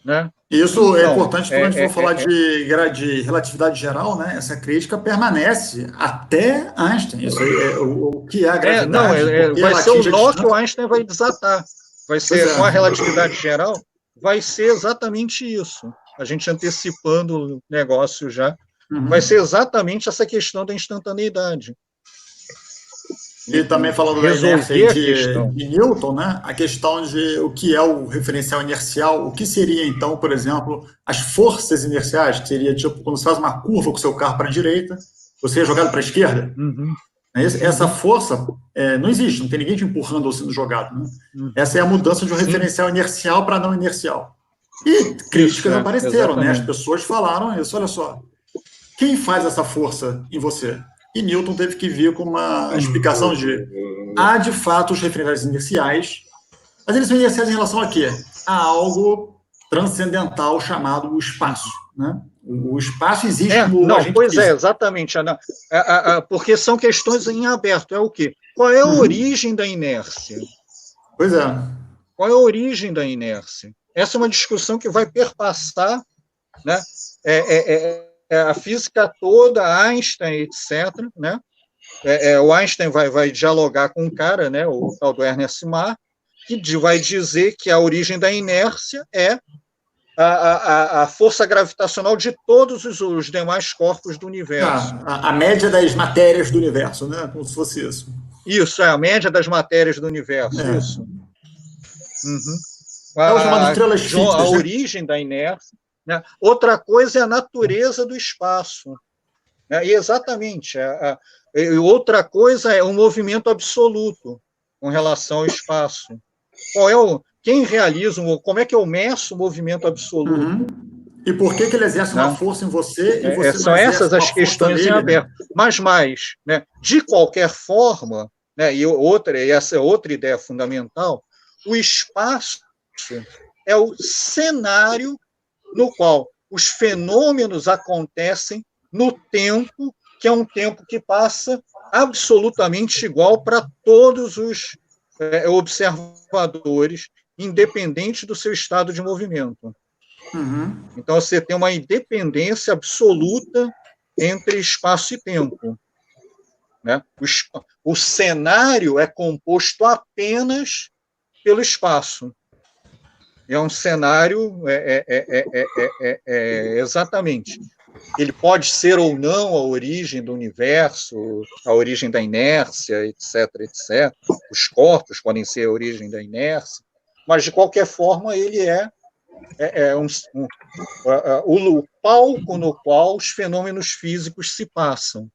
Né? Isso é importante quando a gente for falar de relatividade geral, né? Essa crítica permanece até Einstein. Isso aí o que é a gravidade. Vai ser o nó que o Einstein vai desatar. Vai ser com a relatividade geral, vai ser exatamente isso. A gente antecipando o negócio já. Vai ser exatamente essa questão da instantaneidade. E também falando da inércia de Newton, né? A questão de o que é o referencial inercial, o que seria, então, por exemplo, as forças inerciais, que seria tipo quando você faz uma curva com o seu carro para a direita, você é jogado para a esquerda. Essa força não existe, não tem ninguém te empurrando ou sendo jogado. Né? Essa é a mudança de um referencial inercial para não inercial. E críticas apareceram, né? As pessoas falaram isso: olha só, quem faz essa força em você? E Newton teve que vir com uma explicação há de fato os referenciais inerciais, mas eles são inerciais em relação a quê? A algo transcendental chamado o espaço. Né? O espaço existe como agente físico. Exatamente. Porque são questões em aberto. É o quê? Qual é a origem da inércia? Pois é. Qual é a origem da inércia? Essa é uma discussão que vai perpassar, né? A física toda, Einstein, etc. Né? O Einstein vai dialogar com um cara, né, o tal do Ernest Mach, que vai dizer que a origem da inércia é a força gravitacional de todos os demais corpos do universo. A média das matérias do universo, né? Como se fosse isso. Isso, a média das matérias do universo, isso. A origem da inércia. Né? Outra coisa é a natureza do espaço. Né? E exatamente. Outra coisa é o movimento absoluto com relação ao espaço. Quem realiza, como é que eu meço o movimento absoluto? E por que ele exerce uma força em você e você são essas as questões em aberto. Mas né, de qualquer forma, né, essa é outra ideia fundamental, o espaço é o cenário no qual os fenômenos acontecem no tempo, que é um tempo que passa absolutamente igual para todos os observadores, independente do seu estado de movimento. Então, você tem uma independência absoluta entre espaço e tempo. Né? O cenário é composto apenas pelo espaço. É um cenário, exatamente. Ele pode ser ou não a origem do universo, a origem da inércia, etc., etc. Os corpos podem ser a origem da inércia, mas, de qualquer forma, ele o palco no qual os fenômenos físicos se passam,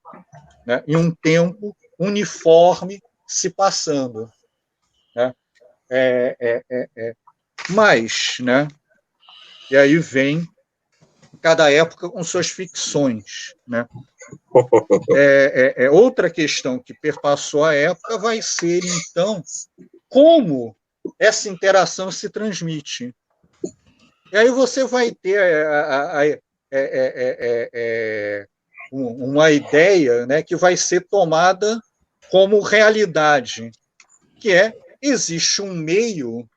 né? Em um tempo uniforme se passando. Né? Mas, né? E aí vem cada época com suas ficções. Né? Outra questão que perpassou a época vai ser, então, como essa interação se transmite. E aí você vai ter uma ideia, né, que vai ser tomada como realidade, que existe um meio,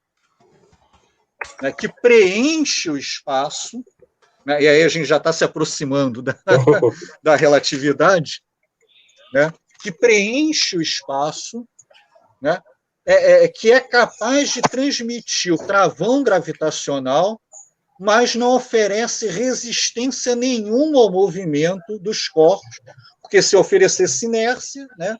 né, que preenche o espaço, né, e aí a gente já está se aproximando da relatividade, né, que preenche o espaço, né, que é capaz de transmitir o travão gravitacional, mas não oferece resistência nenhuma ao movimento dos corpos, porque se oferecesse inércia, né,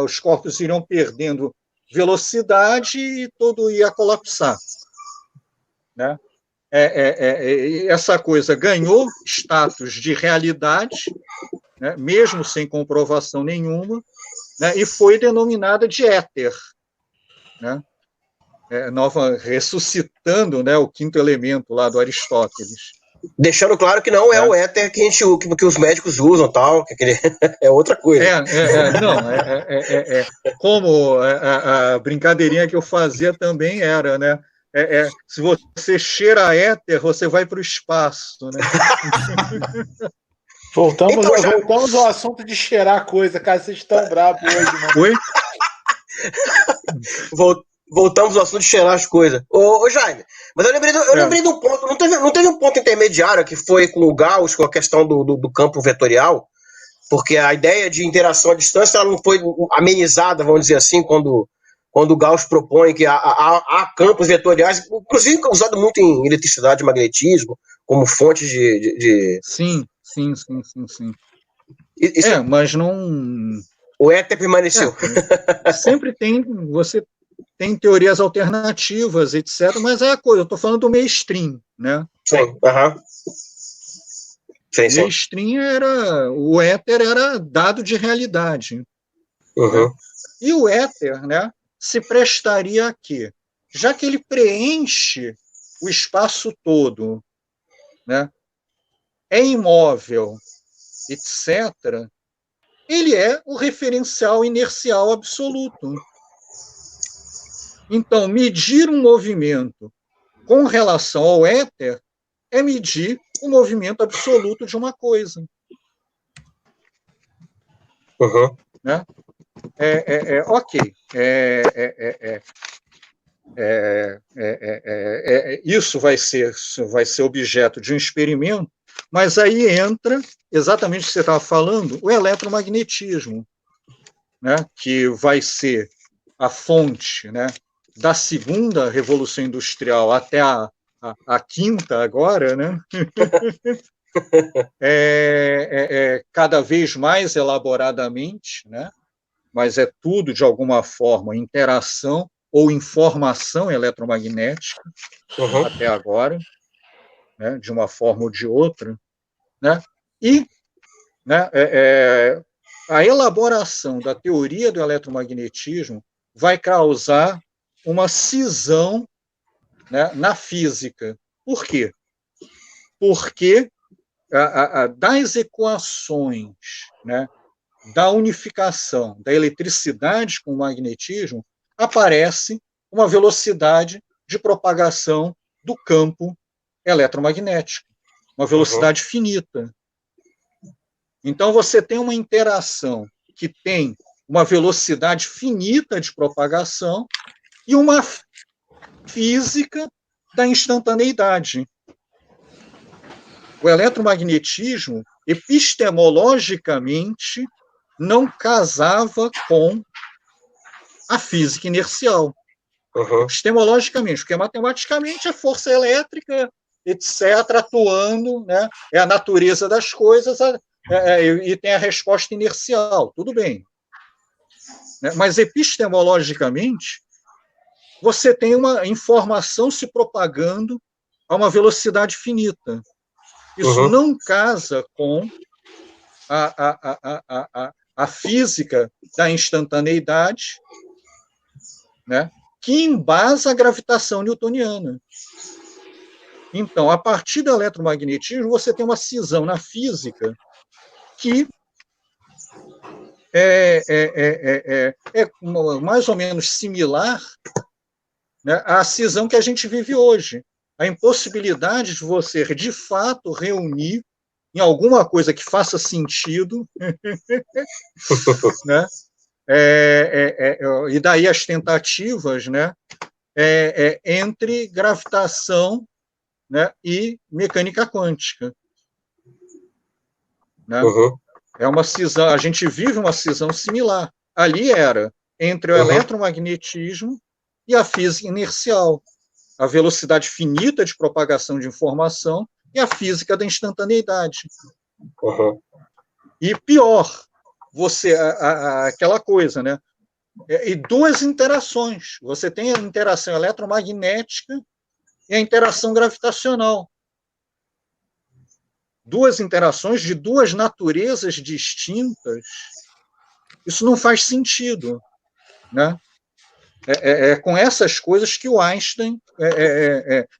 os corpos iriam perdendo velocidade e tudo ia colapsar. Né? Essa coisa ganhou status de realidade, né, mesmo sem comprovação nenhuma, né, e foi denominada de éter. Né? Ressuscitando, né, o quinto elemento lá do Aristóteles. Deixando claro que não é o éter que que os médicos usam, tal, que é outra coisa. Como a brincadeirinha que eu fazia também era, né? Se você cheira éter, você vai para o espaço, né? Voltamos ao assunto de cheirar coisa, cara, vocês estão bravos hoje, mano. Oi? Voltamos ao assunto de cheirar as coisas. Ô Jaime, mas eu lembrei de um ponto. Não teve um ponto intermediário que foi com o Gauss, com a questão do campo vetorial? Porque a ideia de interação à distância ela não foi amenizada, vamos dizer assim, quando o Gauss propõe que há campos vetoriais, inclusive usado muito em eletricidade e magnetismo, como fonte de... Sim. Mas não... O éter permaneceu. Sempre você tem teorias alternativas, etc., mas é a coisa, eu estou falando do mainstream, né? Sim, Sim. Mainstream o éter era dado de realidade. Né? E o éter, né, se prestaria a quê? Já que ele preenche o espaço todo, né, é imóvel, etc., ele é o referencial inercial absoluto. Então, medir um movimento com relação ao éter é medir o movimento absoluto de uma coisa. Né? Ok. Isso vai ser objeto de um experimento, mas aí entra exatamente o que você estava falando, o eletromagnetismo, né? Que vai ser a fonte, né, da segunda Revolução Industrial até a quinta agora, né? Cada vez mais elaboradamente, né? Mas é tudo, de alguma forma, interação ou informação eletromagnética, até agora, né? De uma forma ou de outra, né? E, né, a elaboração da teoria do eletromagnetismo vai causar uma cisão, né, na física. Por quê? Porque das equações, né, da unificação da eletricidade com o magnetismo, aparece uma velocidade de propagação do campo eletromagnético, uma velocidade finita. Então, você tem uma interação que tem uma velocidade finita de propagação e uma física da instantaneidade. O eletromagnetismo, epistemologicamente, não casava com a física inercial. Epistemologicamente, porque matematicamente é força elétrica, etc., atuando, né? É a natureza das coisas, e tem a resposta inercial, tudo bem. Né? Mas epistemologicamente, você tem uma informação se propagando a uma velocidade finita. Isso não casa com a física da instantaneidade, né, que embasa a gravitação newtoniana. Então, a partir do eletromagnetismo, você tem uma cisão na física que é mais ou menos similar, né, à cisão que a gente vive hoje. A impossibilidade de você, de fato, reunir em alguma coisa que faça sentido, né? E daí as tentativas, né, entre gravitação, né, e mecânica quântica. Né? É uma cisão, a gente vive uma cisão similar. Ali era entre o eletromagnetismo e a física inercial, a velocidade finita de propagação de informação e a física da instantaneidade. E pior, aquela coisa, né? E duas interações. Você tem a interação eletromagnética e a interação gravitacional. Duas interações de duas naturezas distintas. Isso não faz sentido, né? Com essas coisas que o Einstein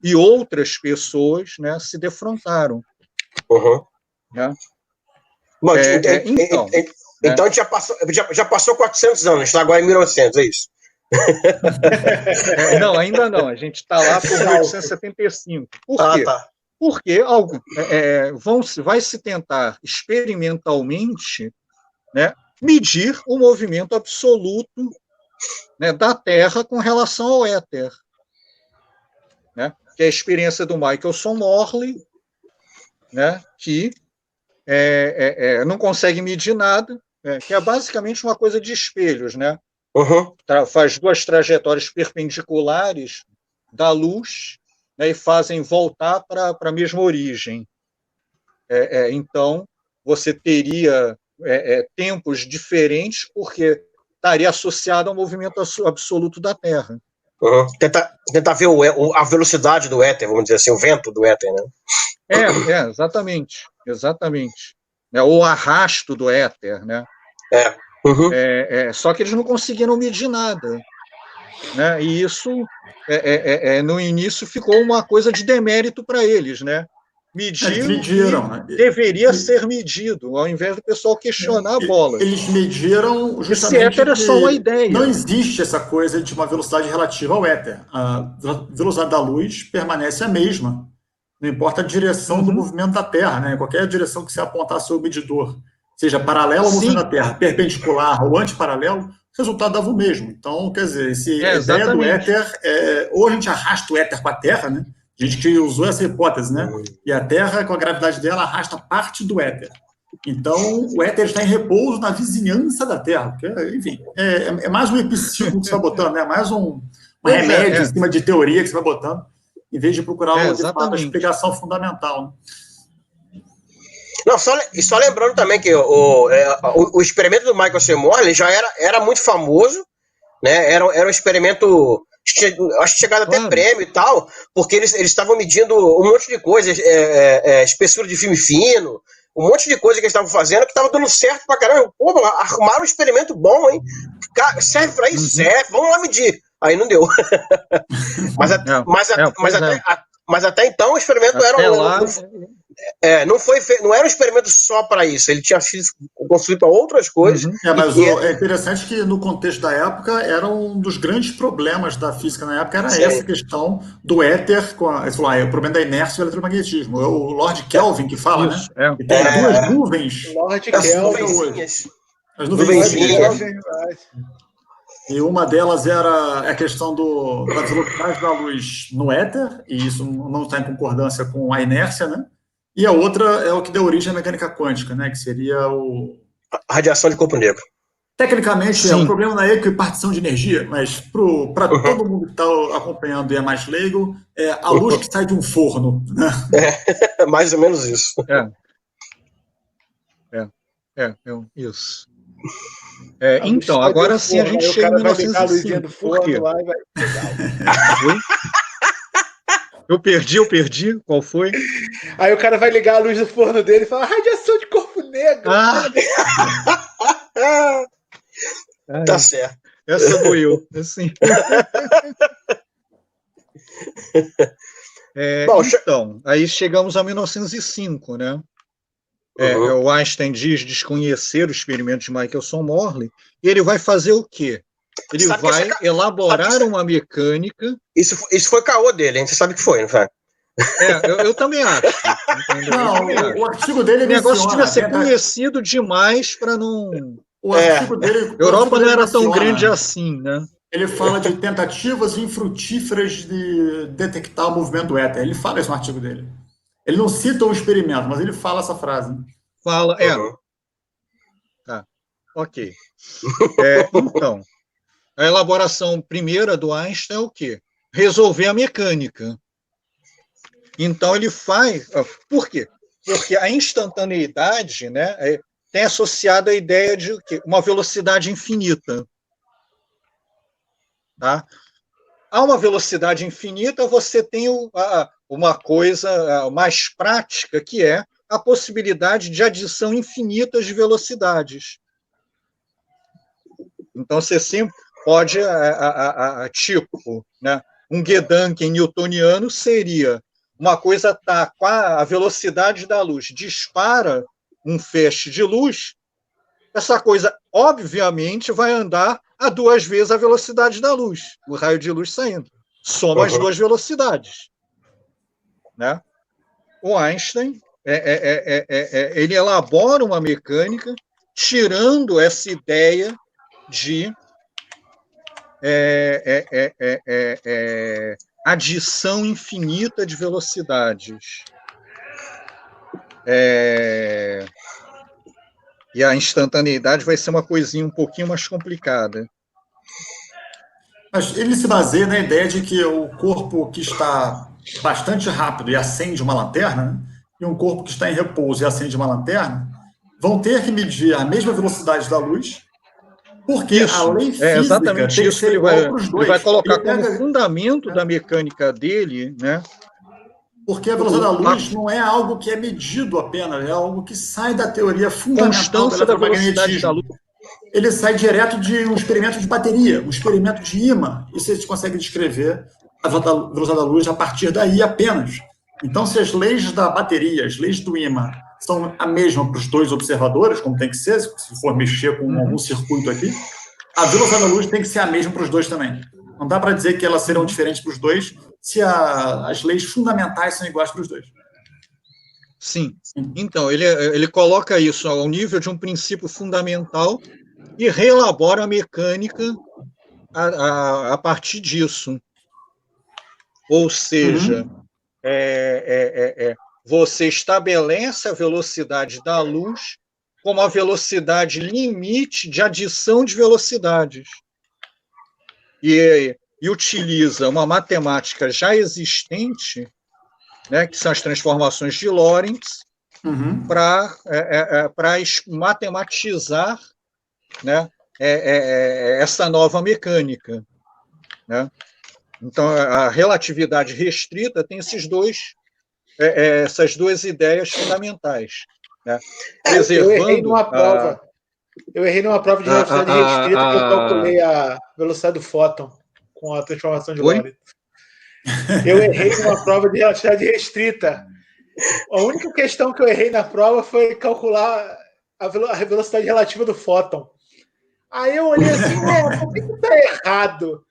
e outras pessoas, né, se defrontaram. Né? Bom, então a gente já passou 400 anos, está agora em 1900, é isso? Não, ainda não. A gente está lá por 1875. Por quê? Tá. Porque vai se tentar experimentalmente, né, medir o movimento absoluto, né, da Terra com relação ao éter, né, que é a experiência do Michelson-Morley, né, que não consegue medir nada, que é basicamente uma coisa de espelhos, né? Faz duas trajetórias perpendiculares da luz, né, e fazem voltar para a mesma origem. Então, você teria tempos diferentes, porque estaria associado ao movimento absoluto da Terra. Tentar ver a velocidade do éter, vamos dizer assim, o vento do éter, né? Exatamente. O arrasto do éter, né? Só que eles não conseguiram medir nada, né? E isso, no início, ficou uma coisa de demérito para eles, né? Mediram, deveria ser medido, ao invés do pessoal questionar a bola. Eles mediram justamente. Esse éter é só uma ideia. Não existe essa coisa de uma velocidade relativa ao éter. A velocidade da luz permanece a mesma. Não importa a direção do movimento da Terra, né? Qualquer direção que você apontar seu medidor, seja paralelo ao movimento da Terra, perpendicular ou antiparalelo, o resultado dava o mesmo. Então, quer dizer, a ideia do éter ou a gente arrasta o éter com a Terra, né? A gente que usou essa hipótese, né? E a Terra, com a gravidade dela, arrasta parte do éter. Então, o éter está em repouso na vizinhança da Terra. Porque, enfim, é mais um epiciclo que você está botando, né? Mais um remédio em cima de teoria que você vai botando, em vez de procurar uma explicação fundamental. Né? Não, só lembrando também que o experimento do Michael C. Morley já era muito famoso, né? Era um experimento, acho que chegado até prêmio e tal, porque eles estavam medindo um monte de coisas, espessura de filme fino, um monte de coisa que eles estavam fazendo que estava dando certo pra caramba. Pô, arrumaram um experimento bom, hein? Serve pra isso? Serve, vamos lá medir. Aí não deu. Mas até então o experimento não era um experimento só para isso. Ele tinha sido construído para outras coisas. Mas é interessante que no contexto da época era um dos grandes problemas da física na época, era essa questão do éter, o problema da inércia e do eletromagnetismo. É o Lord Kelvin que fala, né? E tem duas nuvens. Lord Kelvin. As nuvenzinhas. E uma delas era a questão da velocidade da luz no éter, e isso não está em concordância com a inércia, né? E a outra é o que deu origem à mecânica quântica, né? Que seria a radiação de corpo negro. Tecnicamente, o problema não é equipartição de energia, mas para todo mundo que está acompanhando e é mais leigo, é a luz que sai de um forno. Né? Mais ou menos isso. Isso. Então, agora sim a gente chega em 1905. Por quê? Lá e vai Eu perdi. Qual foi? Aí o cara vai ligar a luz do forno dele e fala: radiação de corpo negro. Tá certo. Essa doeu. Assim. Então, aí chegamos a 1905, né? O Einstein diz desconhecer o experimento de Michelson Morley, e ele vai fazer o quê? Ele vai elaborar uma mecânica... Isso foi caô dele, hein? Você sabe que foi, não foi? Eu também acho. O artigo dele... O negócio devia ser conhecido demais para não... O artigo dele... A Europa não era tão grande assim, né? Ele fala de tentativas infrutíferas de detectar o movimento do éter. Ele fala isso no artigo dele. Ele não cita o experimento, mas ele fala essa frase. Fala, Tá, ok. Então, a elaboração primeira do Einstein é o quê? Resolver a mecânica. Então, ele faz... Por quê? Porque a instantaneidade, né, tem associado a ideia de uma velocidade infinita. Tá? A uma velocidade infinita, você tem uma coisa mais prática, que é a possibilidade de adição infinita de velocidades. Então, você sempre pode, tipo, né, um Gedanken newtoniano seria uma coisa com a velocidade da luz, dispara um feixe de luz, essa coisa, obviamente, vai andar a 2 vezes a velocidade da luz, o raio de luz saindo. Soma as duas velocidades. Né? O Einstein, ele elabora uma mecânica tirando essa ideia de adição infinita de velocidades. E a instantaneidade vai ser uma coisinha um pouquinho mais complicada. Mas ele se baseia na ideia de que o corpo que está bastante rápido e acende uma lanterna, né, e um corpo que está em repouso e acende uma lanterna, vão ter que medir a mesma velocidade da luz, porque a lei física exatamente tem isso que ser igual para os dois. Ele vai colocar como fundamento da mecânica dele, né? Porque a velocidade da luz não é algo que é medido apenas, é algo que sai da teoria fundamental da velocidade da luz. Ele sai direto de um experimento de bateria, um experimento de ímã, e você consegue descrever a velocidade da luz a partir daí apenas. Então, se as leis da bateria, as leis do ímã, são a mesma para os dois observadores, como tem que ser, se for mexer com algum circuito aqui, a velocidade da luz tem que ser a mesma para os dois também. Não dá para dizer que elas serão diferentes para os dois se as leis fundamentais são iguais para os dois. Sim. Então, ele coloca isso ao nível de um princípio fundamental e reelabora a mecânica a partir disso. Ou seja, você estabelece a velocidade da luz como a velocidade limite de adição de velocidades. E e utiliza uma matemática já existente, né, que são as transformações de Lorentz, para matematizar, né, essa nova mecânica, né? Então, a relatividade restrita tem essas duas ideias fundamentais, né? Eu errei numa prova. Eu errei numa prova de relatividade restrita que eu calculei a velocidade do fóton com a transformação de Lorentz. Eu errei numa prova de relatividade restrita. A única questão que eu errei na prova foi calcular a velocidade relativa do fóton. Aí eu olhei assim, por que tá errado?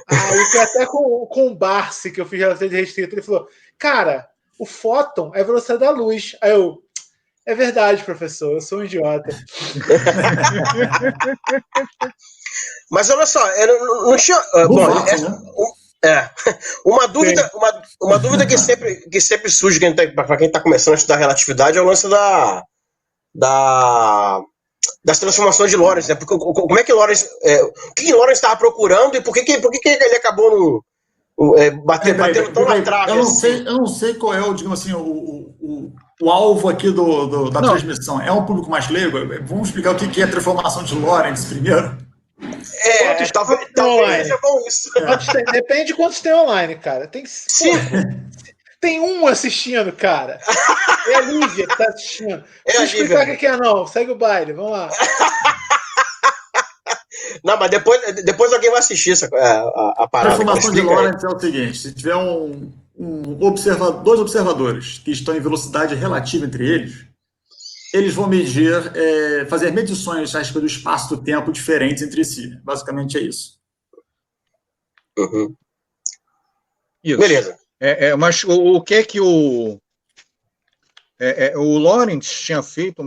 Aí foi até com o Barsi, que eu fiz relatividade restrita, ele falou, cara, o fóton é a velocidade da luz. Aí eu, é verdade, professor, eu sou um idiota. Mas olha só, eu não tinha... Uma dúvida que sempre surge para quem está começando a estudar relatividade é o lance das transformações de Lorentz, né? Porque, como é que Lorentz... o que Lorentz estava procurando e por que ele acabou batendo tão na trave? Eu não sei qual é, digamos assim, o alvo aqui da transmissão. É um público mais leigo? Vamos explicar o que é transformação de Lorentz primeiro? Talvez seja bom isso. Depende de quantos tem online, cara. Tem um assistindo, cara. É a Lívia que tá assistindo. Não explicar o que é, não. Segue o baile, vamos lá. Não, mas depois alguém vai assistir a parada. A transformação de Lorentz é o seguinte: se tiver dois observadores que estão em velocidade relativa entre eles vão fazer medições a respeito do espaço e do tempo diferentes entre si. Basicamente é isso. Uhum. Isso. Beleza. Mas o que é que o Lorentz tinha feito,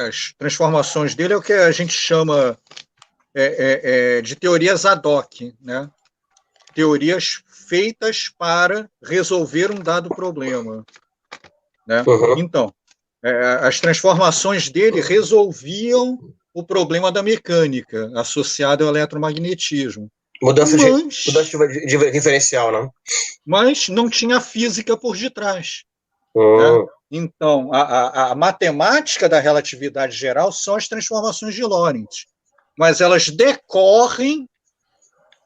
as transformações dele é o que a gente chama de teorias ad hoc, né? Teorias feitas para resolver um dado problema, né? Então, as transformações dele resolviam o problema da mecânica associado ao eletromagnetismo. Mudança de referencial, né? Mas não tinha física por detrás. Né? Então, a matemática da relatividade geral são as transformações de Lorentz, mas elas decorrem,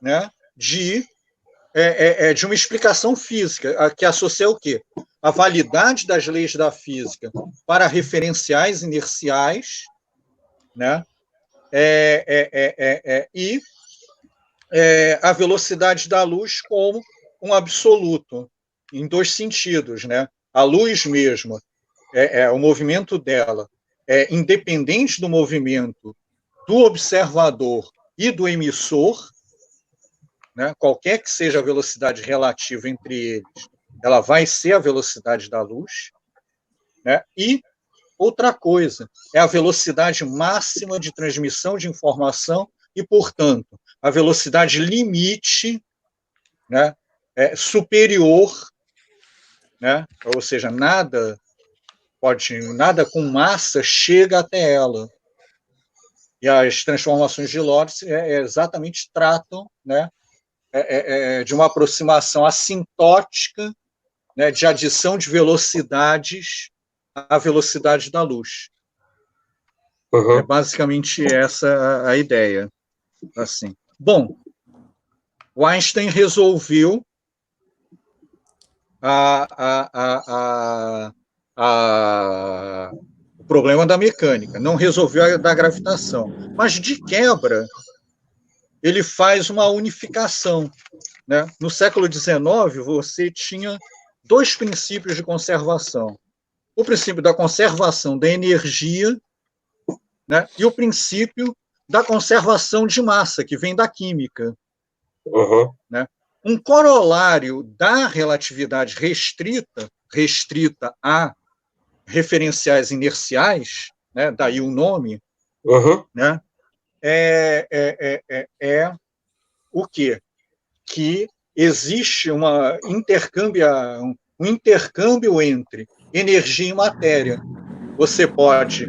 né, de uma explicação física, que associa o quê? A validade das leis da física para referenciais inerciais, né? E a velocidade da luz como um absoluto, em dois sentidos, né? A luz mesma, o movimento dela é independente do movimento do observador e do emissor, né? Qualquer que seja a velocidade relativa entre eles, ela vai ser a velocidade da luz, né? E outra coisa, é a velocidade máxima de transmissão de informação e, portanto, a velocidade limite, né, superior, né, ou seja, nada com massa chega até ela. E as transformações de Lorentz exatamente tratam, né, de uma aproximação assintótica, né, de adição de velocidades à velocidade da luz. É basicamente essa a ideia. Assim. Bom, o Einstein resolveu o problema da mecânica, não resolveu a da gravitação, mas de quebra ele faz uma unificação, né? No século XIX você tinha dois princípios de conservação: o princípio da conservação da energia, né, e o princípio da conservação de massa, que vem da química. Né? Um corolário da relatividade restrita a referenciais inerciais, né, daí o nome, né, é o quê? Que existe um intercâmbio entre energia e matéria. Você pode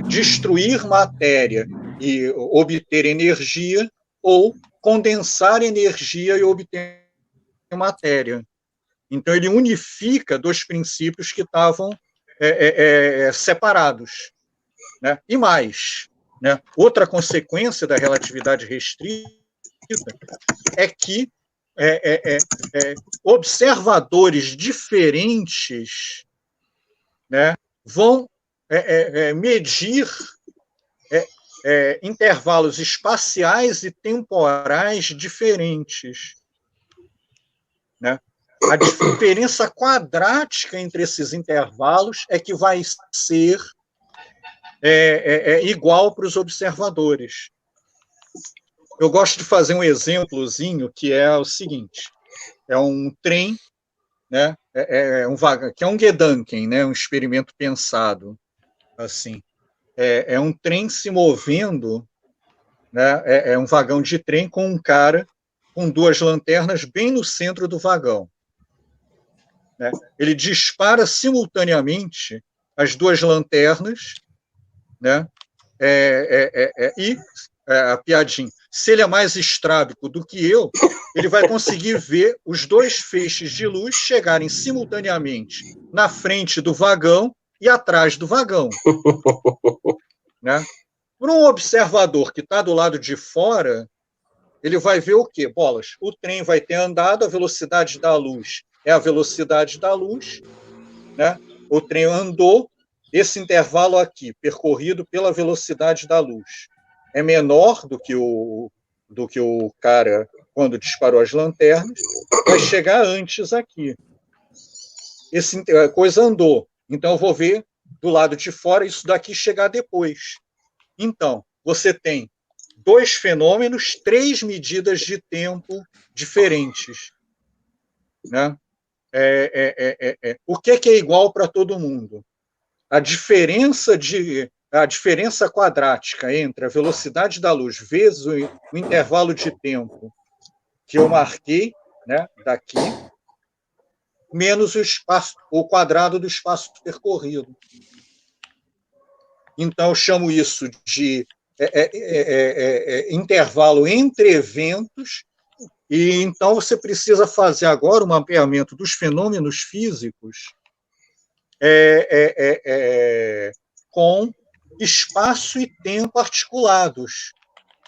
destruir matéria e obter energia, ou condensar energia e obter matéria. Então, ele unifica dois princípios que estavam separados. Né? E mais, né? Outra consequência da relatividade restrita é que observadores diferentes, né, vão medir intervalos espaciais e temporais diferentes. Né? A diferença quadrática entre esses intervalos é que vai ser igual para os observadores. Eu gosto de fazer um exemplozinho que é o seguinte: é um trem, né, que é um Gedanken, né, um experimento pensado, assim. É um trem se movendo, né, é um vagão de trem com um cara com duas lanternas bem no centro do vagão. Né? Ele dispara simultaneamente as duas lanternas, né, e a piadinha, se ele é mais estrábico do que eu, ele vai conseguir ver os dois feixes de luz chegarem simultaneamente na frente do vagão e atrás do vagão. Né? Para um observador que está do lado de fora, ele vai ver o quê? Bolas, o trem vai ter andado, a velocidade da luz é a velocidade da luz, né? O trem andou, esse intervalo aqui, percorrido pela velocidade da luz, é menor do que o cara, quando disparou as lanternas, vai chegar antes aqui. A coisa andou. Então, eu vou ver do lado de fora isso daqui chegar depois. Então, você tem dois fenômenos, 3 medidas de tempo diferentes. Né? O que é igual para todo mundo? A diferença quadrática entre a velocidade da luz vezes o intervalo de tempo que eu marquei, né, daqui, menos o quadrado do espaço percorrido. Então, eu chamo isso de intervalo entre eventos, e então você precisa fazer agora um mapeamento dos fenômenos físicos com espaço e tempo articulados.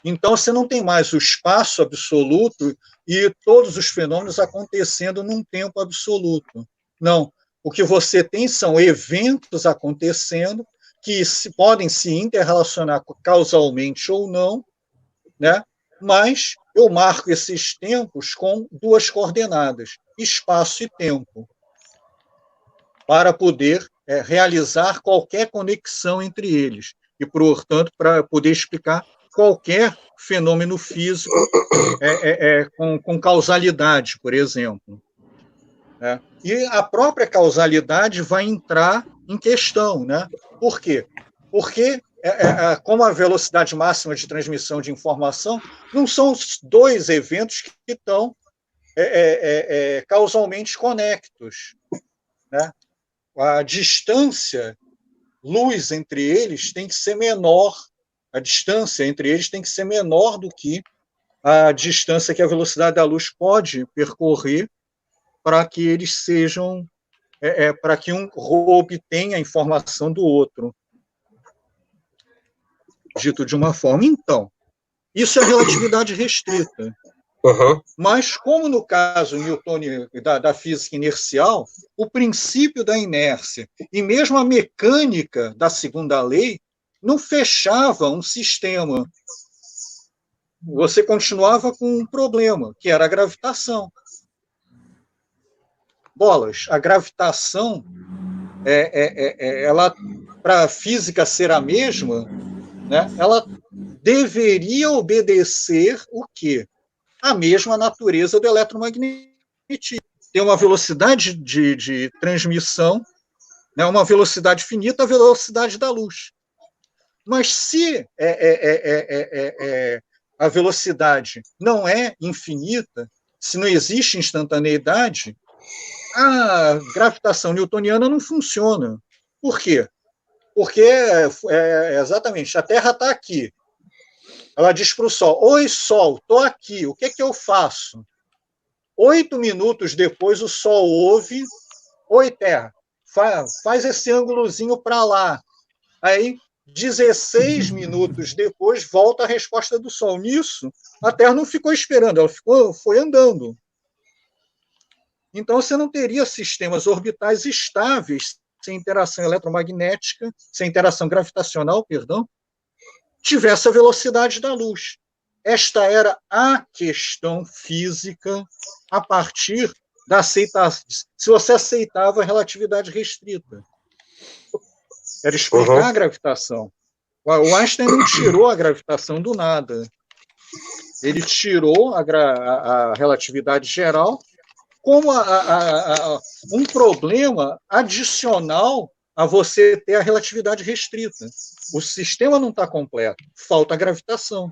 Então, você não tem mais o espaço absoluto e todos os fenômenos acontecendo num tempo absoluto. Não. O que você tem são eventos acontecendo que podem se interrelacionar causalmente ou não, né? Mas eu marco esses tempos com duas coordenadas, espaço e tempo, para poder realizar qualquer conexão entre eles e, portanto, para poder explicar qualquer fenômeno físico com causalidade, por exemplo. Né? E a própria causalidade vai entrar em questão. Né? Por quê? Porque, como a velocidade máxima de transmissão de informação, não são os dois eventos que estão causalmente conectos. Né? A distância, luz entre eles, tem que ser menor. A distância entre eles tem que ser menor do que a distância que a velocidade da luz pode percorrer para que eles sejam, para que um obtenha a informação do outro. Dito de uma forma. Então, isso é relatividade restrita. Uhum. Mas, como no caso newtoniano da física inercial, o princípio da inércia e mesmo a mecânica da segunda lei não fechava um sistema. Você continuava com um problema, que era a gravitação. Bolas, a gravitação, ela, para a física ser a mesma, né, ela deveria obedecer o quê? A mesma natureza do eletromagnetismo. Tem uma velocidade de transmissão, né, uma velocidade finita, a velocidade da luz. Mas se a velocidade não é infinita, se não existe instantaneidade, a gravitação newtoniana não funciona. Por quê? Porque, exatamente, a Terra está aqui. Ela diz para o Sol: oi, Sol, estou aqui, o que eu faço? 8 minutos depois, o Sol ouve: oi, Terra, faz esse ângulozinho para lá. Aí, 16 minutos depois, volta a resposta do Sol. Nisso, a Terra não ficou esperando, ela foi andando. Então, você não teria sistemas orbitais estáveis sem interação eletromagnética, sem interação gravitacional, perdão, tivesse a velocidade da luz. Esta era a questão física a partir da aceitação. Se você aceitava a relatividade restrita. Era explicar a gravitação. O Einstein não tirou a gravitação do nada. Ele tirou a relatividade geral como um problema adicional a você ter a relatividade restrita. O sistema não está completo, falta a gravitação.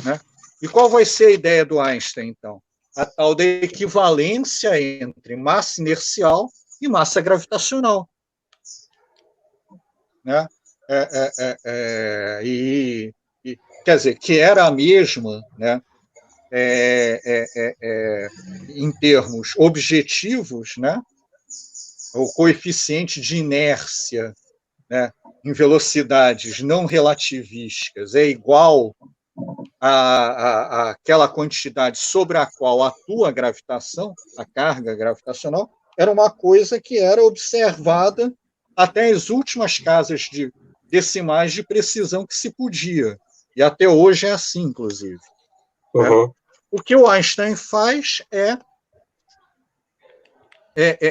Né? E qual vai ser a ideia do Einstein, então? A tal da equivalência entre massa inercial e massa gravitacional. Né? Quer dizer, que era a mesma, né? Em termos objetivos, né? O coeficiente de inércia, né, em velocidades não relativísticas é igual àquela quantidade sobre a qual atua a gravitação, a carga gravitacional, era uma coisa que era observada até as últimas casas de decimais de precisão que se podia. E até hoje é assim, inclusive. Uhum. Né? O que o Einstein faz é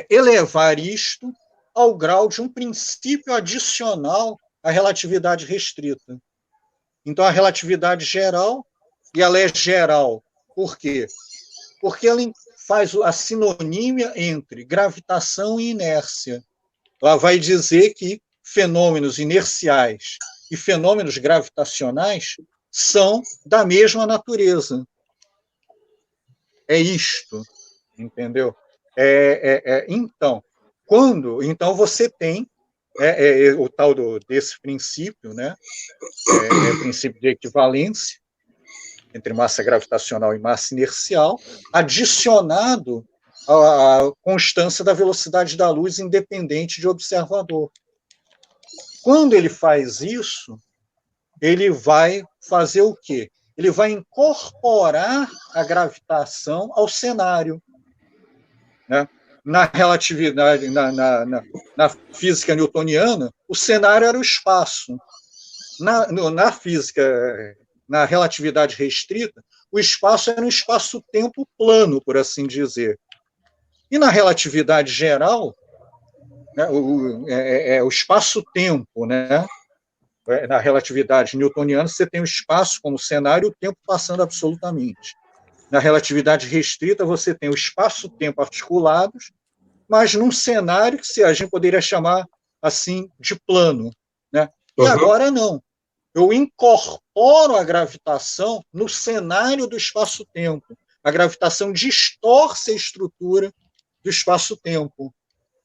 elevar isto ao grau de um princípio adicional à relatividade restrita. Então, a relatividade geral, e ela é geral, por quê? Porque ela faz a sinonímia entre gravitação e inércia. Ela vai dizer que fenômenos inerciais e fenômenos gravitacionais são da mesma natureza. É isto, entendeu? Então você tem o tal desse princípio, né? O princípio de equivalência entre massa gravitacional e massa inercial, adicionado à constância da velocidade da luz independente de observador. Quando ele faz isso, ele vai fazer o quê? Ele vai incorporar a gravitação ao cenário. Né? Na relatividade, na física newtoniana, o cenário era o espaço. Na física, na relatividade restrita, o espaço era um espaço-tempo plano, por assim dizer. E na relatividade geral, né, o espaço-tempo, né? Na relatividade newtoniana, você tem o espaço como cenário e o tempo passando absolutamente. Na relatividade restrita, você tem o espaço-tempo articulados, mas num cenário que a gente poderia chamar assim de plano. Né? E agora não. Eu incorporo a gravitação no cenário do espaço-tempo. A gravitação distorce a estrutura do espaço-tempo.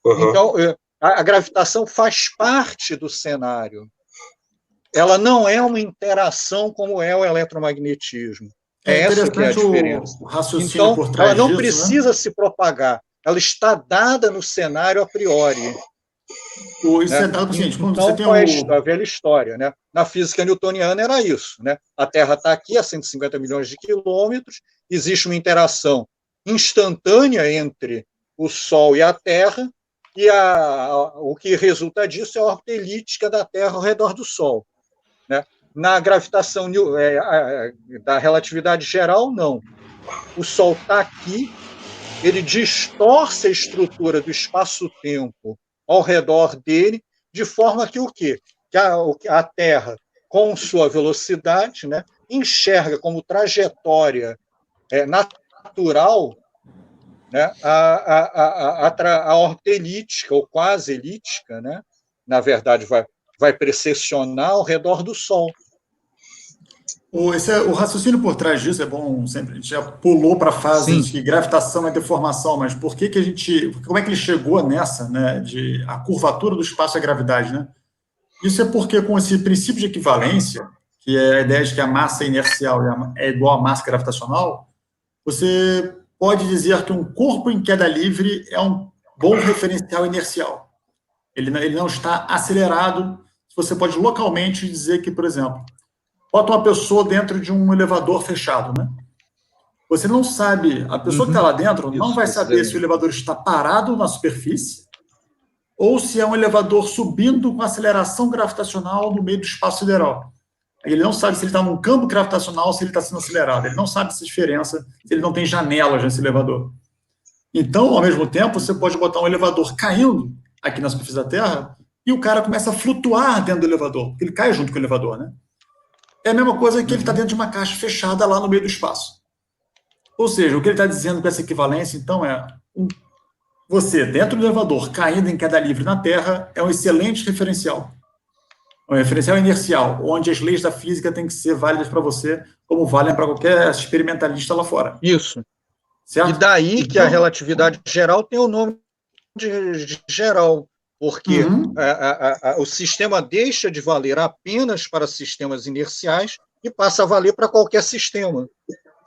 Então, a gravitação faz parte do cenário. Ela não é uma interação como é o eletromagnetismo. Essa que é a diferença. Então, ela não precisa se propagar. Ela está dada no cenário a priori. Isso é dado seguinte, quando então, você tem a velha história. Né? Na física newtoniana era isso. Né? A Terra está aqui a 150 milhões de quilômetros, existe uma interação instantânea entre o Sol e a Terra, e o que resulta disso é a órbita elíptica da Terra ao redor do Sol. Né? Na gravitação da relatividade geral, não. O Sol está aqui, ele distorce a estrutura do espaço-tempo ao redor dele, de forma que o quê? Que a Terra, com sua velocidade, né, enxerga como trajetória natural, né, a órbita elíptica, ou quase elíptica, né, na verdade, vai precessionar ao redor do Sol. O raciocínio por trás disso é bom, sempre a gente já pulou para a fase de que gravitação é deformação, mas como é que ele chegou nessa, né, de a curvatura do espaço é gravidade, né? Isso é porque com esse princípio de equivalência, que é a ideia de que a massa inercial é igual à massa gravitacional, você pode dizer que um corpo em queda livre é um bom referencial inercial. Ele não está acelerado. Você pode localmente dizer que, por exemplo, bota uma pessoa dentro de um elevador fechado, né? Você não sabe, a pessoa que está lá dentro não vai saber se o elevador está parado na superfície ou se é um elevador subindo com aceleração gravitacional no meio do espaço sideral. Ele não sabe se ele está num campo gravitacional ou se ele está sendo acelerado. Ele não sabe essa diferença, se ele não tem janelas nesse elevador. Então, ao mesmo tempo, você pode botar um elevador caindo aqui na superfície da Terra e o cara começa a flutuar dentro do elevador, porque ele cai junto com o elevador, né? É a mesma coisa que ele está dentro de uma caixa fechada lá no meio do espaço. Ou seja, o que ele está dizendo com essa equivalência, então, você, dentro do elevador, caindo em queda livre na Terra, é um excelente referencial. Um referencial inercial, onde as leis da física têm que ser válidas para você, como valem para qualquer experimentalista lá fora. Isso. Certo? E daí que a relatividade geral tem o nome de geral, porque o sistema deixa de valer apenas para sistemas inerciais e passa a valer para qualquer sistema.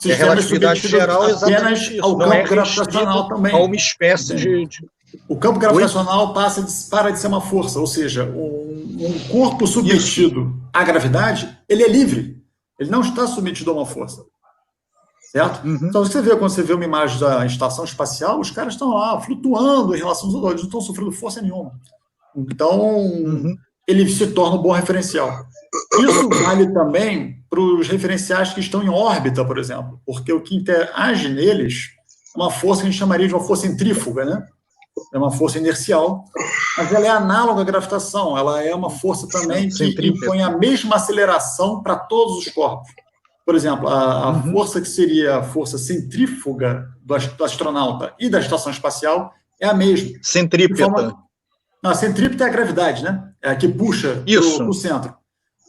A relatividade geral é exatamente isso. Ao campo gravitacional também. A uma espécie de... O campo gravitacional para de ser uma força, ou seja, um corpo submetido à gravidade, ele é livre. Ele não está submetido a uma força. Certo? Então, quando você vê uma imagem da estação espacial, os caras estão lá flutuando em relação aos outros, eles não estão sofrendo força nenhuma. Então, ele se torna um bom referencial. Isso vale também para os referenciais que estão em órbita, por exemplo, porque o que interage neles é uma força que a gente chamaria de uma força centrífuga, né? É uma força inercial, mas ela é análoga à gravitação, ela é uma força também que impõe a mesma aceleração para todos os corpos. Por exemplo, a força que seria a força centrífuga do astronauta e da estação espacial é a mesma. Centrípeta. A centrípeta é a gravidade, né? É a que puxa para o centro.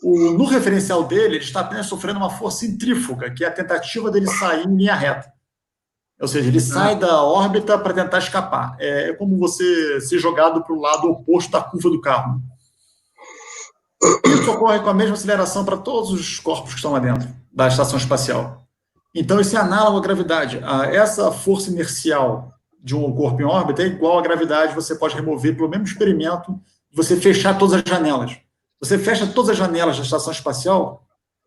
No referencial dele, ele está apenas sofrendo uma força centrífuga, que é a tentativa dele sair em linha reta. Ou seja, ele sai da órbita para tentar escapar. É como você ser jogado para o lado oposto da curva do carro. Isso ocorre com a mesma aceleração para todos os corpos que estão lá dentro da estação espacial. Então, isso é análogo à gravidade. Essa força inercial de um corpo em órbita é igual à gravidade, você pode remover pelo mesmo experimento, você fechar todas as janelas. Você fecha todas as janelas da estação espacial,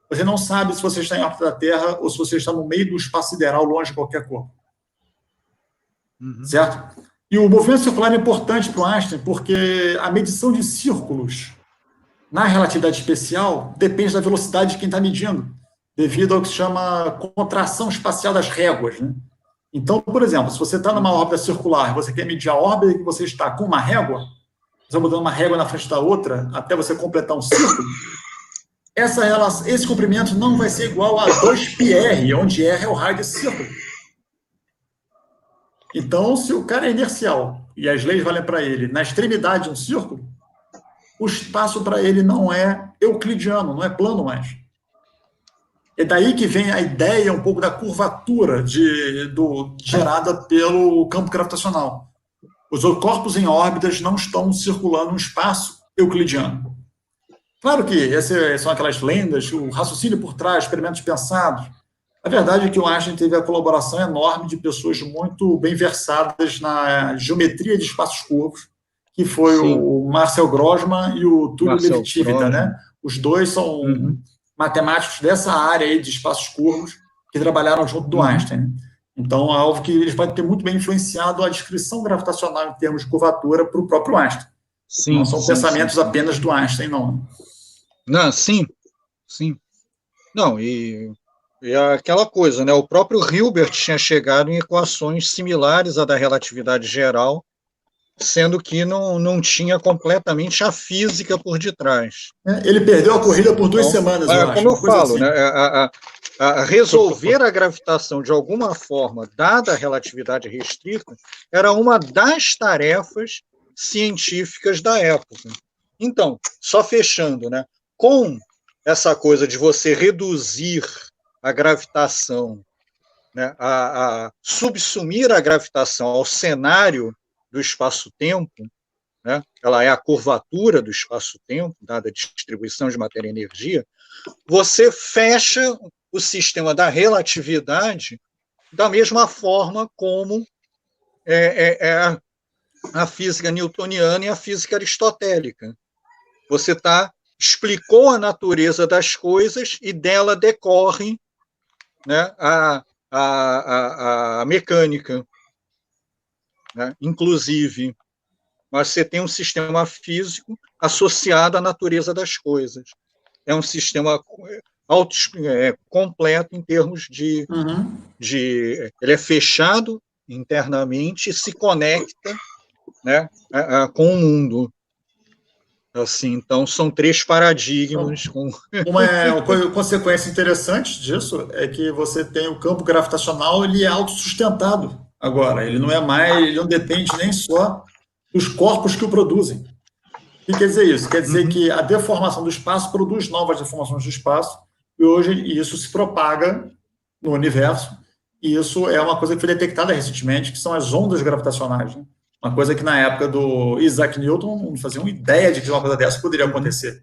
você não sabe se você está em órbita da Terra ou se você está no meio do espaço sideral, longe de qualquer corpo. Certo? E o movimento circular é importante para o Einstein, porque a medição de círculos na relatividade especial depende da velocidade de quem está medindo, devido ao que se chama contração espacial das réguas, né? Então, por exemplo, se você está numa órbita circular, você quer medir a órbita que você está com uma régua, você vai botando uma régua na frente da outra até você completar um círculo, esse comprimento não vai ser igual a 2πr, onde r é o raio desse círculo. Então, se o cara é inercial e as leis valem para ele na extremidade de um círculo, o espaço para ele não é euclidiano, não é plano mais. É daí que vem a ideia um pouco da curvatura gerada pelo campo gravitacional. Os corpos em órbitas não estão circulando um espaço euclidiano. Claro que essas são aquelas lendas, o raciocínio por trás, experimentos pensados. A verdade é que o Einstein teve a colaboração enorme de pessoas muito bem versadas na geometria de espaços curvos, que foi o Marcel Grossman e o Tullio Levi-Civita, né? Os dois são matemáticos dessa área aí de espaços curvos que trabalharam junto do Einstein. Então, é algo que eles podem ter muito bem influenciado a descrição gravitacional em termos de curvatura para o próprio Einstein. Não são pensamentos apenas do Einstein, não. Não, sim. Não, e aquela coisa, né? O próprio Hilbert tinha chegado em equações similares à da relatividade geral, sendo que não tinha completamente a física por detrás. Ele perdeu a corrida por 2 semanas, eu acho. Como eu falo, assim, né? Resolver a gravitação de alguma forma, dada a relatividade restrita, era uma das tarefas científicas da época. Então, só fechando, né? Com essa coisa de você reduzir a gravitação, né? A subsumir a gravitação ao cenário do espaço-tempo, né? Ela é a curvatura do espaço-tempo, dada a distribuição de matéria e energia, você fecha o sistema da relatividade da mesma forma como a física newtoniana e a física aristotélica. Você explicou a natureza das coisas e dela decorre, né, a mecânica, né? Inclusive, mas você tem um sistema físico associado à natureza das coisas. É um sistema completo em termos de, ele é fechado internamente e se conecta, né, com o mundo. Assim, então, são 3 paradigmas. Uma consequência interessante disso é que você tem o campo gravitacional, ele é autossustentado agora. Ele não depende nem só dos corpos que o produzem. O que quer dizer isso? Quer dizer que a deformação do espaço produz novas deformações do espaço, e hoje isso se propaga no universo, e isso é uma coisa que foi detectada recentemente, que são as ondas gravitacionais, né? Uma coisa que na época do Isaac Newton não fazia uma ideia de que uma coisa dessa poderia acontecer.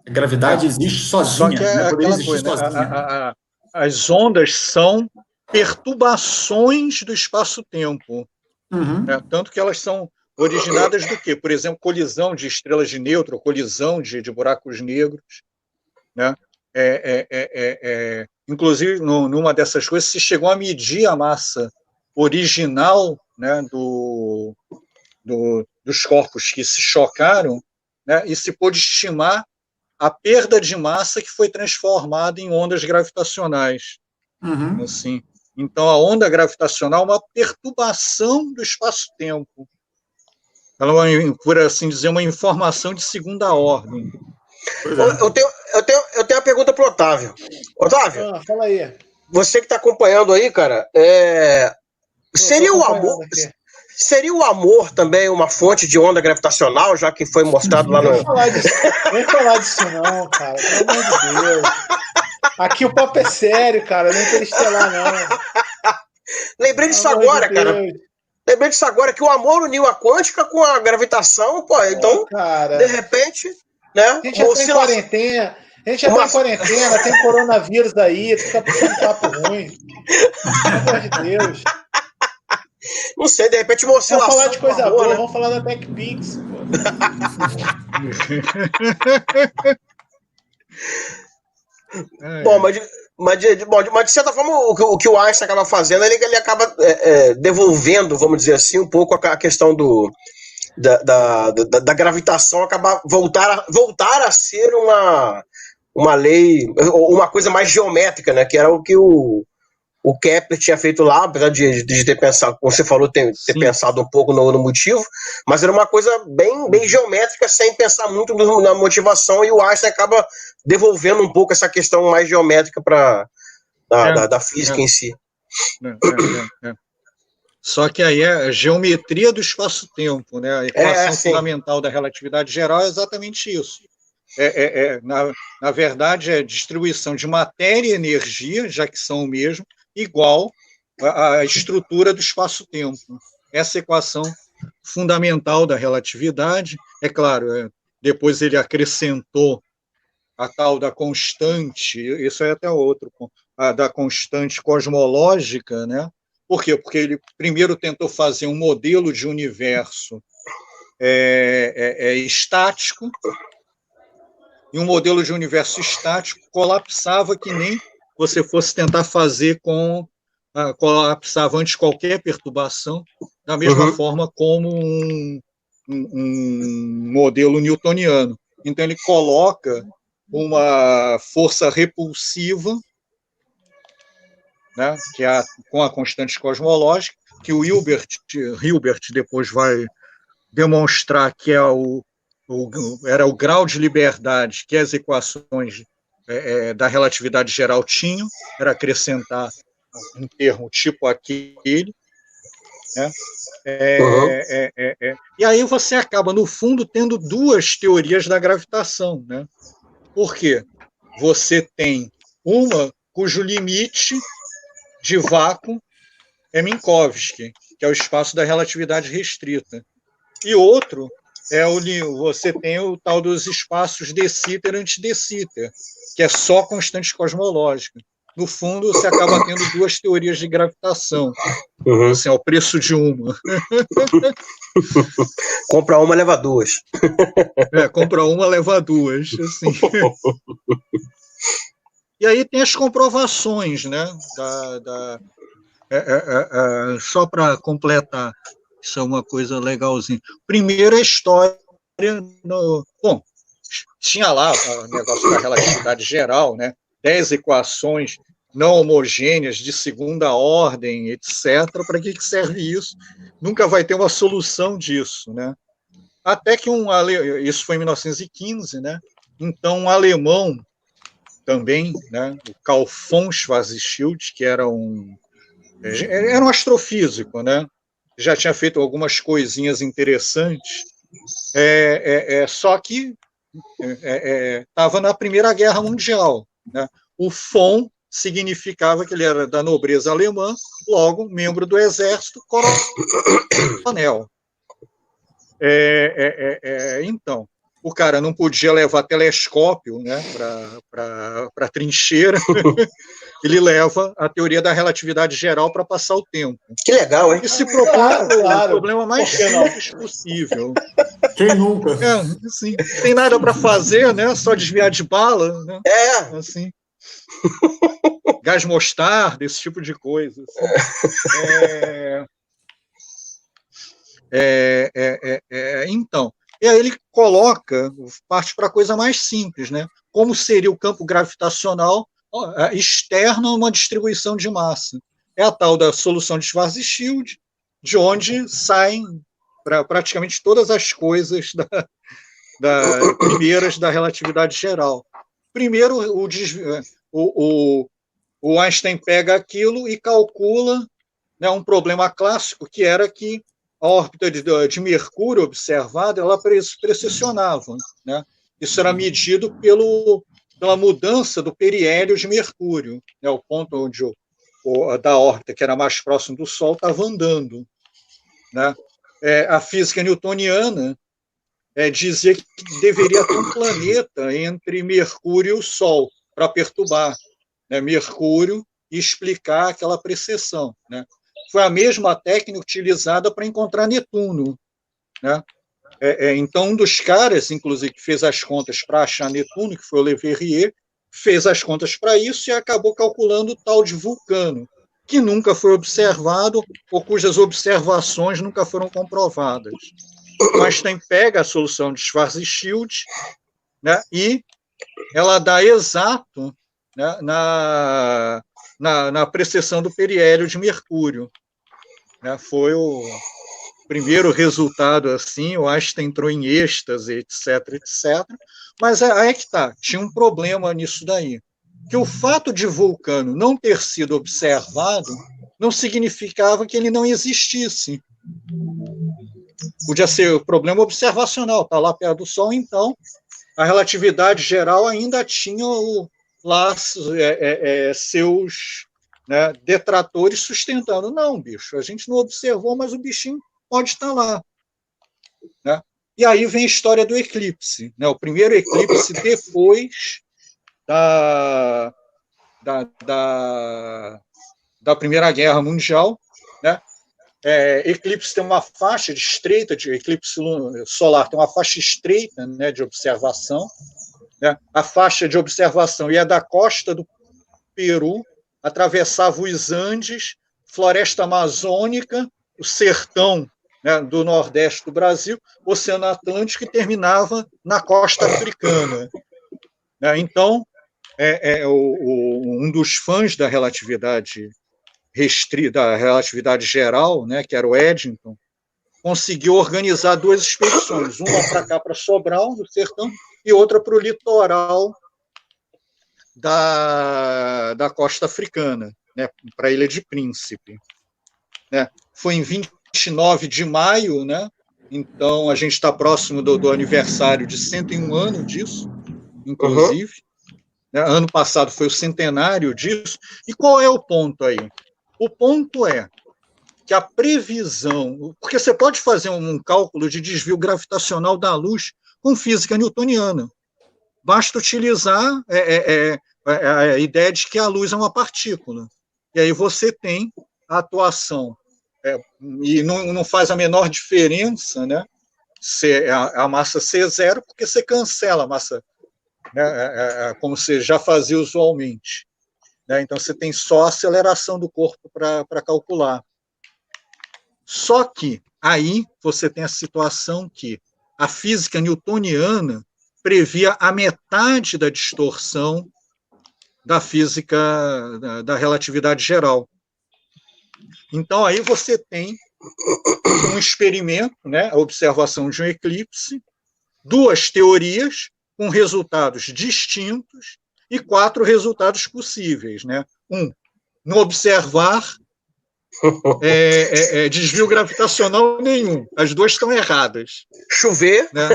A gravidade existe sozinha, né? Poderia existir sozinha. As ondas são perturbações do espaço-tempo. Tanto que elas são originadas do quê? Por exemplo, colisão de estrelas de nêutron, colisão de buracos negros, né? Inclusive, numa dessas coisas, se chegou a medir a massa original, né, dos corpos que se chocaram, né, e se pôde estimar a perda de massa que foi transformada em ondas gravitacionais. Assim. Então, a onda gravitacional é uma perturbação do espaço-tempo. Ela é, por assim dizer, uma informação de segunda ordem. Eu tenho uma pergunta para o Otávio. Otávio, fala aí. Você que está acompanhando aí, cara, seria o amor também uma fonte de onda gravitacional, já que foi mostrado lá no... Não vem falar disso não, cara. Pelo amor de Deus. Aqui o papo é sério, cara. Não é interestelar, não. Lembrei disso agora, cara. Lembrei disso agora, que o amor uniu a quântica com a gravitação, pô. Então, cara, de repente, né? A gente já tá em quarentena. Tem coronavírus aí, tu fica puxando papo ruim. Pelo amor de Deus. Não sei, de repente uma oscilação. Vamos falar de coisa boa, né? Vamos falar da TechPix. Bom, mas de certa forma, o que o Einstein acaba fazendo, ele acaba devolvendo, vamos dizer assim, um pouco a questão da gravitação, acabar voltar a ser uma lei, uma coisa mais geométrica, né? Que era o que o Kepler tinha feito lá, apesar de ter pensado, como você falou, ter pensado um pouco no motivo, mas era uma coisa bem geométrica, sem pensar muito na motivação, e o Einstein acaba devolvendo um pouco essa questão mais geométrica da física em si. Só que aí é a geometria do espaço-tempo, né? A equação fundamental da relatividade geral é exatamente isso. Na verdade, é a distribuição de matéria e energia, já que são o mesmo, igual à estrutura do espaço-tempo. Essa equação fundamental da relatividade, é claro, depois ele acrescentou a tal da constante, isso é até outro, da constante cosmológica, né? Por quê? Porque ele primeiro tentou fazer um modelo de universo estático, e um modelo de universo estático colapsava que nem você fosse tentar fazer colapsava antes qualquer perturbação, da mesma forma como um modelo newtoniano. Então, ele coloca uma força repulsiva, né, que com a constante cosmológica, que o Hilbert depois vai demonstrar que era o grau de liberdade que as equações da relatividade geral tinham, era acrescentar um termo tipo aquele, né? E aí você acaba, no fundo, tendo duas teorias da gravitação, né? Por quê? Você tem uma cujo limite de vácuo é Minkowski, que é o espaço da relatividade restrita, e outro você tem o tal dos espaços de Sitter e anti-de Sitter, que é só constante cosmológica. No fundo, você acaba tendo duas teorias de gravitação. Assim, é o preço de uma. Compra uma, leva duas. Compra uma, leva duas. Assim. E aí tem as comprovações, né? Só para completar, isso é uma coisa legalzinha. Primeiro, a história. Bom, tinha lá o negócio da relatividade geral, né? 10 equações não homogêneas de segunda ordem, etc. Para que serve isso? Nunca vai ter uma solução disso, né? Até que isso foi em 1915, né? Então, um alemão também, né? O Carl von Schwarzschild, que era um astrofísico, né? Já tinha feito algumas coisinhas interessantes, só que estava na Primeira Guerra Mundial, né? O von significava que ele era da nobreza alemã, logo membro do exército, coronel. Então, o cara não podia levar telescópio, né, para trincheira. Ele leva a teoria da relatividade geral para passar o tempo. Que legal, hein? E se propõe o problema mais simples possível. Quem nunca? Assim, tem nada para fazer, né? Só desviar de bala, né? Assim. Gás mostarda, esse tipo de coisa. Assim. Então, e aí ele parte para a coisa mais simples, né? Como seria o campo gravitacional externo a uma distribuição de massa? É a tal da solução de Schwarzschild, de onde saem praticamente todas as coisas primeiras da relatividade geral. Primeiro, o Einstein pega aquilo e calcula, né, um problema clássico, que era que a órbita de Mercúrio observada, ela precessionava, né? Isso era medido pela mudança do periélio de Mercúrio, né? O ponto onde da órbita, que era mais próximo do Sol, estava andando, né? A física newtoniana dizia que deveria ter um planeta entre Mercúrio e o Sol para perturbar, né, Mercúrio e explicar aquela precessão, né? Foi a mesma técnica utilizada para encontrar Netuno, né? Então, um dos caras, inclusive, que fez as contas para achar Netuno, que foi o Le Verrier, fez as contas para isso e acabou calculando o tal de Vulcano, que nunca foi observado ou cujas observações nunca foram comprovadas. O Einstein pega a solução de Schwarzschild, né, e ela dá exato, né, na precessão do periélio de Mercúrio. Né, foi o primeiro resultado assim, o Einstein entrou em êxtase, etc, etc. Mas aí que tá, tinha um problema nisso daí, que o fato de Vulcano não ter sido observado não significava que ele não existisse. Podia ser o problema observacional, está lá perto do Sol, então a relatividade geral ainda tinha lá seus, né, detratores sustentando. Não, bicho, a gente não observou, mas o bichinho pode estar lá. Né? E aí vem a história do eclipse. Né? O primeiro eclipse depois da Primeira Guerra Mundial. Né? Eclipse tem uma faixa estreita, de eclipse solar tem uma faixa estreita, né, de observação. Né? A faixa de observação ia da costa do Peru, atravessava os Andes, floresta amazônica, o sertão, né, do nordeste do Brasil, Oceano Atlântico, e terminava na costa africana. Né? Então, um dos fãs da relatividade da relatividade geral, né, que era o Eddington, conseguiu organizar duas expedições, uma para cá, para Sobral, no sertão, e outra para o litoral da costa africana, né, para a Ilha de Príncipe. Né? Foi em 29 de maio, né? Então a gente está próximo do aniversário de 101 anos disso, inclusive. Né? Ano passado foi o centenário disso. E qual é o ponto aí? O ponto é que a previsão... Porque você pode fazer um cálculo de desvio gravitacional da luz com física newtoniana. Basta utilizar a ideia de que a luz é uma partícula. E aí você tem a atuação. E não faz a menor diferença, né, se a massa ser zero, porque você cancela a massa, né, como você já fazia usualmente. Né? Então, você tem só a aceleração do corpo para calcular. Só que aí você tem a situação que a física newtoniana previa a metade da distorção da física da relatividade geral. Então, aí você tem um experimento, né, a observação de um eclipse, 2 teorias com resultados distintos e 4 resultados possíveis. Né? Não observar desvio gravitacional nenhum. As 2 estão erradas. Chover. Né?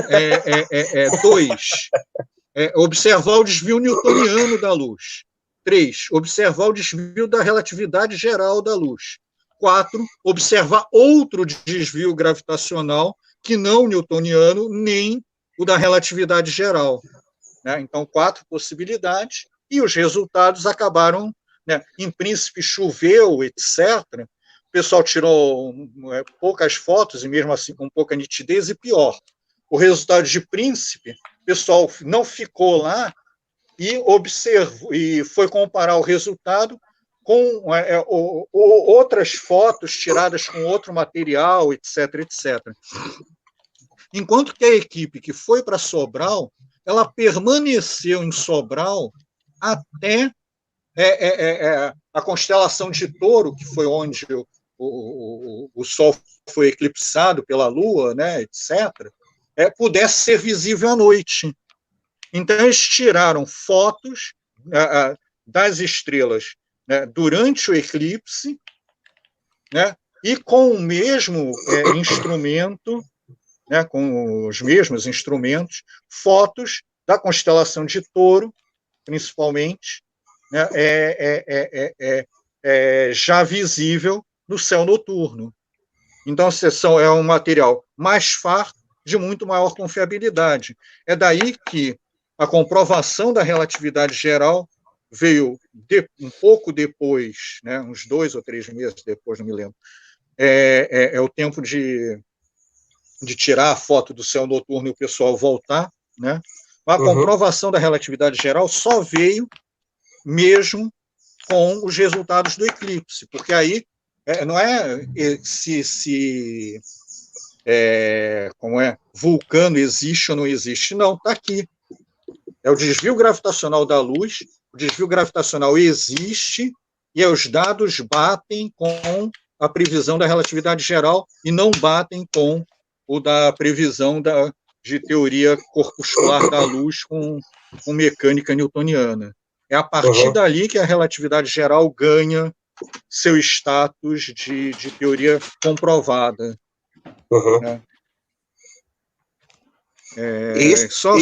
2, observar o desvio newtoniano da luz. 3, observar o desvio da relatividade geral da luz. 4, observar outro desvio gravitacional que não newtoniano, nem o da relatividade geral. Né? Então, 4 possibilidades, e os resultados acabaram, né? Em Príncipe choveu, etc. O pessoal tirou poucas fotos, e mesmo assim com pouca nitidez, e pior, o resultado de Príncipe, o pessoal não ficou lá e observou, e foi comparar o resultado com outras fotos tiradas com outro material, etc., etc. Enquanto que a equipe que foi para Sobral, ela permaneceu em Sobral até a constelação de Touro, que foi onde o Sol foi eclipsado pela Lua, né, etc., pudesse ser visível à noite. Então, eles tiraram fotos das estrelas, né, durante o eclipse, né, e com o mesmo instrumento, né, com os mesmos instrumentos, fotos da constelação de Touro, principalmente, né, já visível no céu noturno. Então, é um material mais farto, de muito maior confiabilidade. É daí que a comprovação da relatividade geral veio um pouco depois, né, uns 2 ou 3 meses depois, não me lembro. É o tempo de tirar a foto do céu noturno e o pessoal voltar, né? A comprovação da relatividade geral só veio mesmo com os resultados do eclipse, porque aí não é se Vulcano existe ou não existe, não, está aqui. É o desvio gravitacional da luz, o desvio gravitacional existe e os dados batem com a previsão da relatividade geral e não batem com o da previsão de teoria corpuscular da luz com mecânica newtoniana. É a partir dali que a relatividade geral ganha seu status de teoria comprovada. Né? Só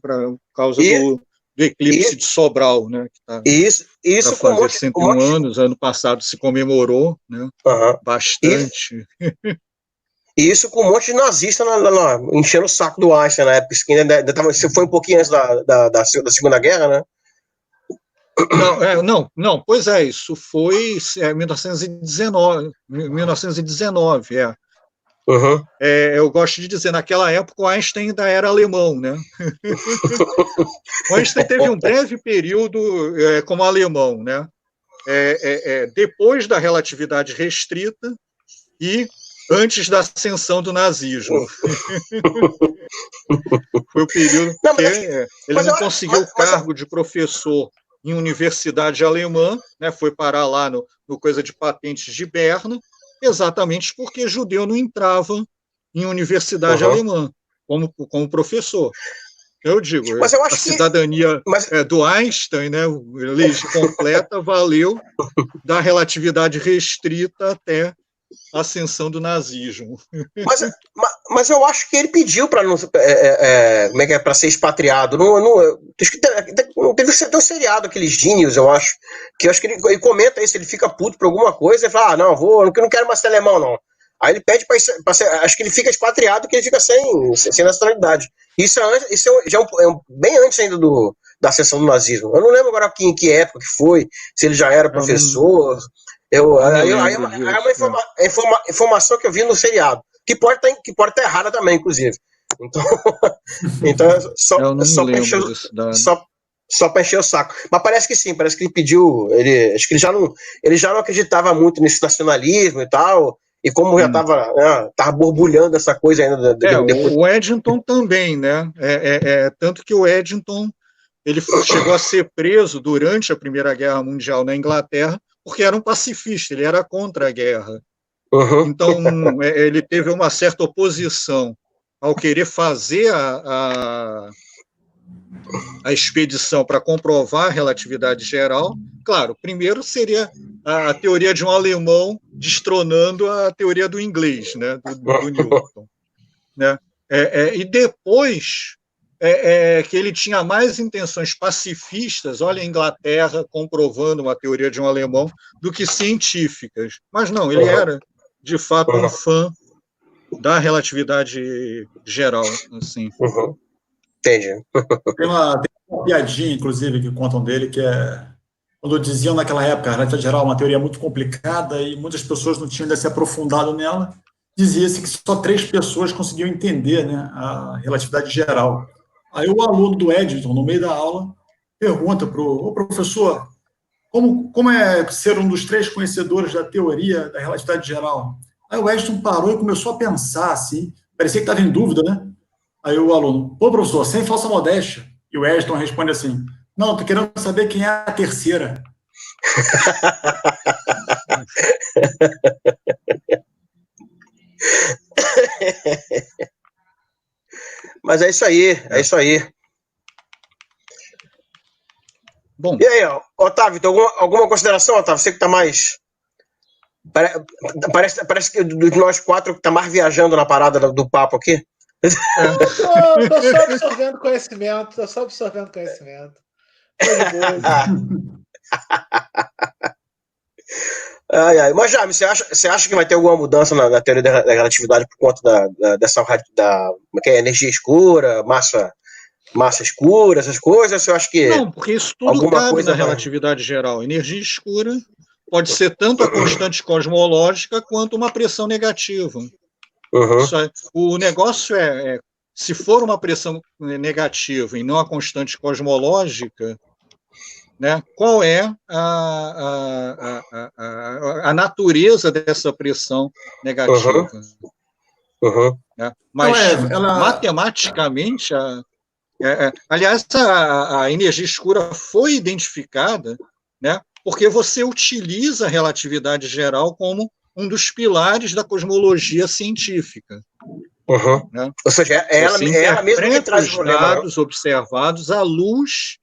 por causa do eclipse de Sobral, né, que está para fazer 101 anos, ano passado se comemorou, né, bastante. Isso com um monte de nazista enchendo o saco do Einstein na época, que ainda foi um pouquinho antes da Segunda Guerra, né? Não, pois isso foi 1919, eu gosto de dizer, naquela época o Einstein ainda era alemão, né? O Einstein teve um breve período como alemão, né? Depois da relatividade restrita e antes da ascensão do nazismo. Foi o período que ele não conseguiu o cargo de professor em universidade alemã, né? Foi parar lá no coisa de patentes de Berna, exatamente porque judeu não entrava em universidade alemã como professor. Eu digo, a cidadania do Einstein, né, lei completa, valeu da relatividade restrita até a ascensão do nazismo. Mas eu acho que ele pediu para não, para ser expatriado. Não Teve um seriado, aqueles Genius, eu acho. Que eu acho que ele comenta isso, ele fica puto por alguma coisa e fala: não, eu não quero mais ser alemão, não. Aí ele pede pra ser. Acho que ele fica expatriado, que ele fica sem nacionalidade. Isso já bem antes ainda da ascensão do nazismo. Eu não lembro agora em que época que foi, se ele já era professor. É uma informação que eu vi no seriado, que pode estar errada também, inclusive. Então só para encher o saco. Mas parece que sim, parece que ele pediu. Acho que ele já não acreditava muito nesse nacionalismo e tal. E como já estava borbulhando essa coisa ainda. Depois... O Eddington também, né? Tanto que o Eddington ele chegou a ser preso durante a Primeira Guerra Mundial na Inglaterra, porque era um pacifista, ele era contra a guerra. Então, ele teve uma certa oposição ao querer fazer a expedição para comprovar a relatividade geral. Claro, primeiro seria a teoria de um alemão destronando a teoria do inglês, né, do Newton. Né? E depois que ele tinha mais intenções pacifistas, olha a Inglaterra comprovando uma teoria de um alemão, do que científicas. Mas não, ele era, de fato, um fã da relatividade geral. Assim. Entendi. Tem uma piadinha, inclusive, que contam dele, que é quando diziam naquela época a relatividade geral é uma teoria muito complicada e muitas pessoas não tinham ainda se aprofundado nela, dizia-se que só 3 pessoas conseguiam entender, né, a relatividade geral. Aí o aluno do Eddington, no meio da aula, pergunta para o professor como é ser um dos 3 conhecedores da teoria da relatividade geral. Aí o Eddington parou e começou a pensar, assim, parecia que estava em dúvida, né? Aí o aluno, professor, sem falsa modéstia. E o Eddington responde assim, não, estou querendo saber quem é a terceira. Mas é isso aí. Bom. E aí, Otávio, tem alguma consideração, Otávio? Você que está mais... Parece que de nós 4 que está mais viajando na parada do papo aqui. Tô só absorvendo conhecimento. Mas, Jaime, você acha que vai ter alguma mudança na teoria da relatividade por conta dessa energia escura, massa escura, essas coisas? Você acha que não, porque isso tudo cabe na relatividade geral. Energia escura pode ser tanto a constante cosmológica quanto uma pressão negativa. O negócio se for uma pressão negativa e não a constante cosmológica, né, qual é a natureza dessa pressão negativa? Né? Mas, matematicamente, aliás, a energia escura foi identificada, né, porque você utiliza a relatividade geral como um dos pilares da cosmologia científica. Né? Ou seja, ela mesma que traz os dados observados à luz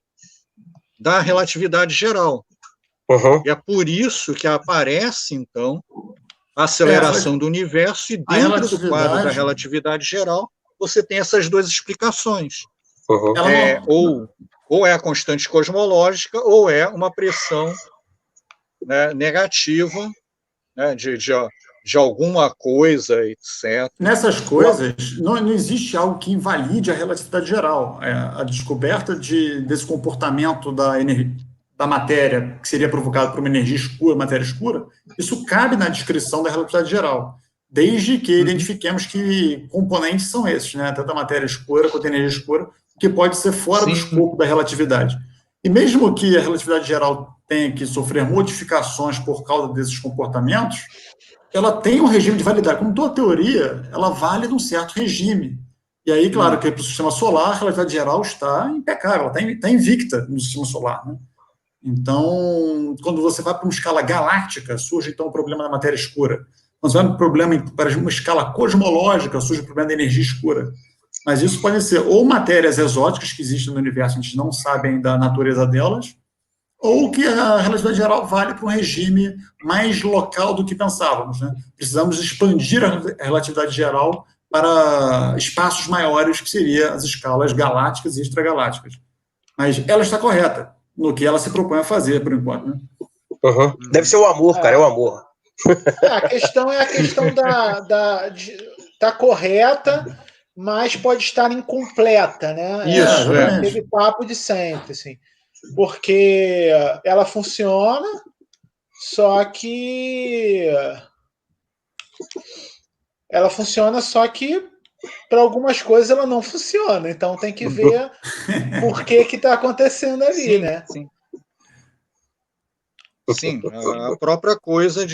da relatividade geral. E é por isso que aparece, então, a aceleração do universo, e dentro do quadro da relatividade geral, você tem essas 2 explicações. Ou é a constante cosmológica, ou é uma pressão, né, negativa, né, de alguma coisa, etc. Nessas coisas, não existe algo que invalide a relatividade geral. A descoberta desse comportamento da matéria, que seria provocado por uma energia escura, matéria escura, isso cabe na descrição da relatividade geral, desde que identifiquemos que componentes são esses, né? Tanto a matéria escura quanto a energia escura, que pode ser fora do escopo da relatividade. E mesmo que a relatividade geral tenha que sofrer modificações por causa desses comportamentos, ela tem um regime de validade. Como toda teoria, ela vale num certo regime. E aí, claro, que para o sistema solar, a relatividade geral está impecável, ela está invicta no sistema solar. Né? Então, quando você vai para uma escala galáctica, surge, então, o problema da matéria escura. Quando você vai para uma escala cosmológica, surge o problema da energia escura. Mas isso pode ser ou matérias exóticas que existem no universo, a gente não sabe ainda a natureza delas, ou que a relatividade geral vale para um regime mais local do que pensávamos. Né? Precisamos expandir a relatividade geral para espaços maiores, que seriam as escalas galácticas e extragalácticas. mas ela está correta no que ela se propõe a fazer, por enquanto. Né? Deve ser o amor, cara, é o amor. A questão é a questão tá correta, mas pode estar incompleta, né? Isso, Teve papo de sempre, assim. Porque ela funciona, só que para algumas coisas ela não funciona. Então tem que ver por que está acontecendo ali, sim, né? Sim, a própria coisa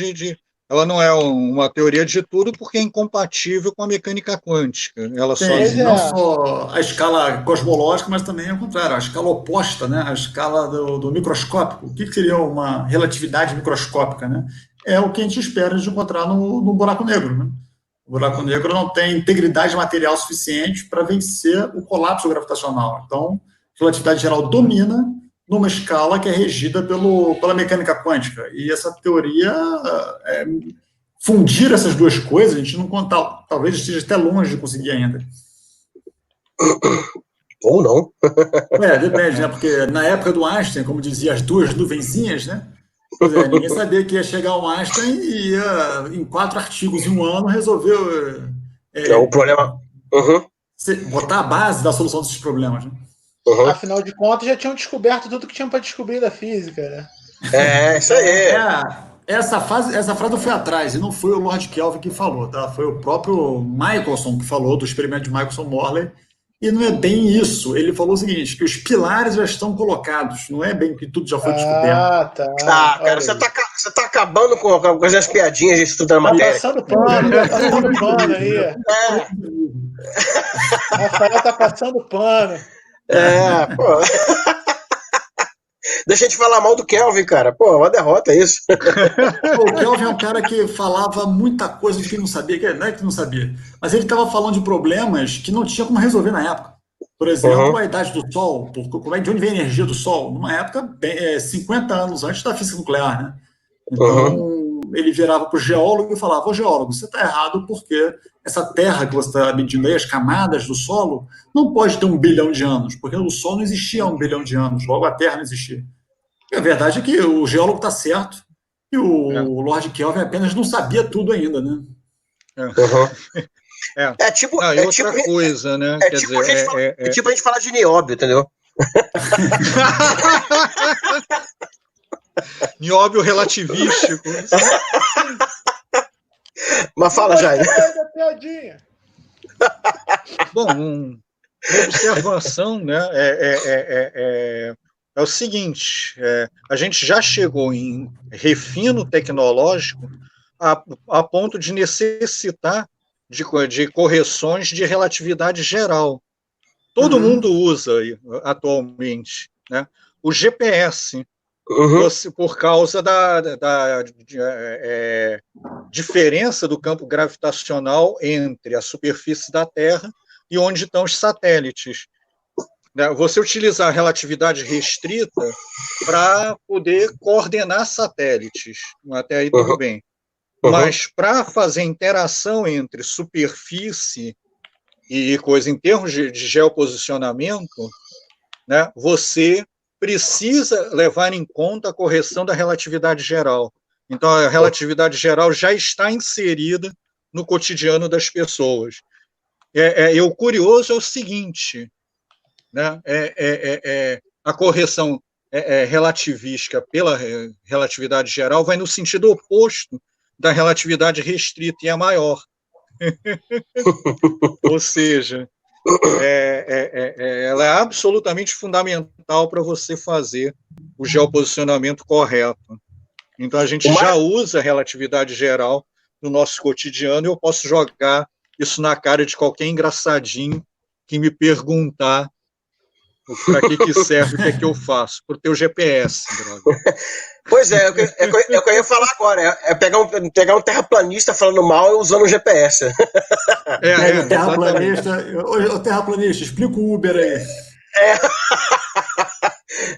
ela não é uma teoria de tudo porque é incompatível com a mecânica quântica. Ela sozinha. Não só a escala cosmológica, mas também ao contrário, a escala oposta, né? A escala do microscópico. O que seria uma relatividade microscópica, né? É o que a gente espera de encontrar no buraco negro, né? O buraco negro não tem integridade material suficiente para vencer o colapso gravitacional. Então, a relatividade geral domina numa escala que é regida pela mecânica quântica. E essa teoria, fundir essas duas coisas, a gente não conta, talvez esteja até longe de conseguir ainda. Ou não. Depende, né? Porque na época do Einstein, como dizia, as duas nuvenzinhas, né? Ninguém sabia que ia chegar o Einstein e ia, em 4 artigos em um ano, resolver o problema. Botar a base da solução desses problemas. Né? Afinal de contas, já tinham descoberto tudo que tinham para descobrir da física, né? Isso aí. Essa frase foi atrás, e não foi o Lord Kelvin que falou, tá? Foi o próprio Michelson que falou do experimento de Michelson-Morley, e não é bem isso. Ele falou o seguinte, que os pilares já estão colocados, não é bem que tudo já foi descoberto. Tá. Cara, você tá acabando com as piadinhas de estudando matéria. Passando pano aí. Rafael tá passando pano. Pô. Deixa a gente falar mal do Kelvin, cara. Pô, uma derrota isso. O Kelvin é um cara que falava muita coisa de que não sabia, não é que não sabia, mas ele estava falando de problemas que não tinha como resolver na época. Por exemplo, a idade do Sol, de onde vem a energia do Sol? Numa época, 50 anos antes da física nuclear, né? Então, ele virava para o geólogo e falava, geólogo, você está errado porque essa terra que você está medindo aí, as camadas do solo, não pode ter 1 bilhão de anos, porque o Sol não existia há 1 bilhão de anos, logo a Terra não existia. E a verdade é que o geólogo está certo e o Lord Kelvin apenas não sabia tudo ainda, né? Outra coisa, né? É tipo a gente falar de nióbio, entendeu? Nióbio relativístico. Mas fala, Jair. Bom, uma observação, né? É o seguinte, a gente já chegou em refino tecnológico a ponto de necessitar de correções de relatividade geral. Todo mundo usa atualmente, né? O GPS, por causa da diferença do campo gravitacional entre a superfície da Terra e onde estão os satélites. Você utilizar a relatividade restrita para poder coordenar satélites, até aí tudo bem. Mas para fazer interação entre superfície e coisa em termos de geoposicionamento, né, você precisa levar em conta a correção da relatividade geral. Então, a relatividade geral já está inserida no cotidiano das pessoas. O curioso é o seguinte, né, a correção relativística pela relatividade geral vai no sentido oposto da relatividade restrita e é maior. Ou seja, ela é absolutamente fundamental para você fazer o geoposicionamento correto. Então, a gente já usa a relatividade geral no nosso cotidiano e eu posso jogar isso na cara de qualquer engraçadinho que me perguntar para que serve, o que eu faço? Por ter o GPS, brother. Pois é o que eu ia falar agora. É pegar um terraplanista falando mal e usando o GPS. Terraplanista, explica o Uber aí.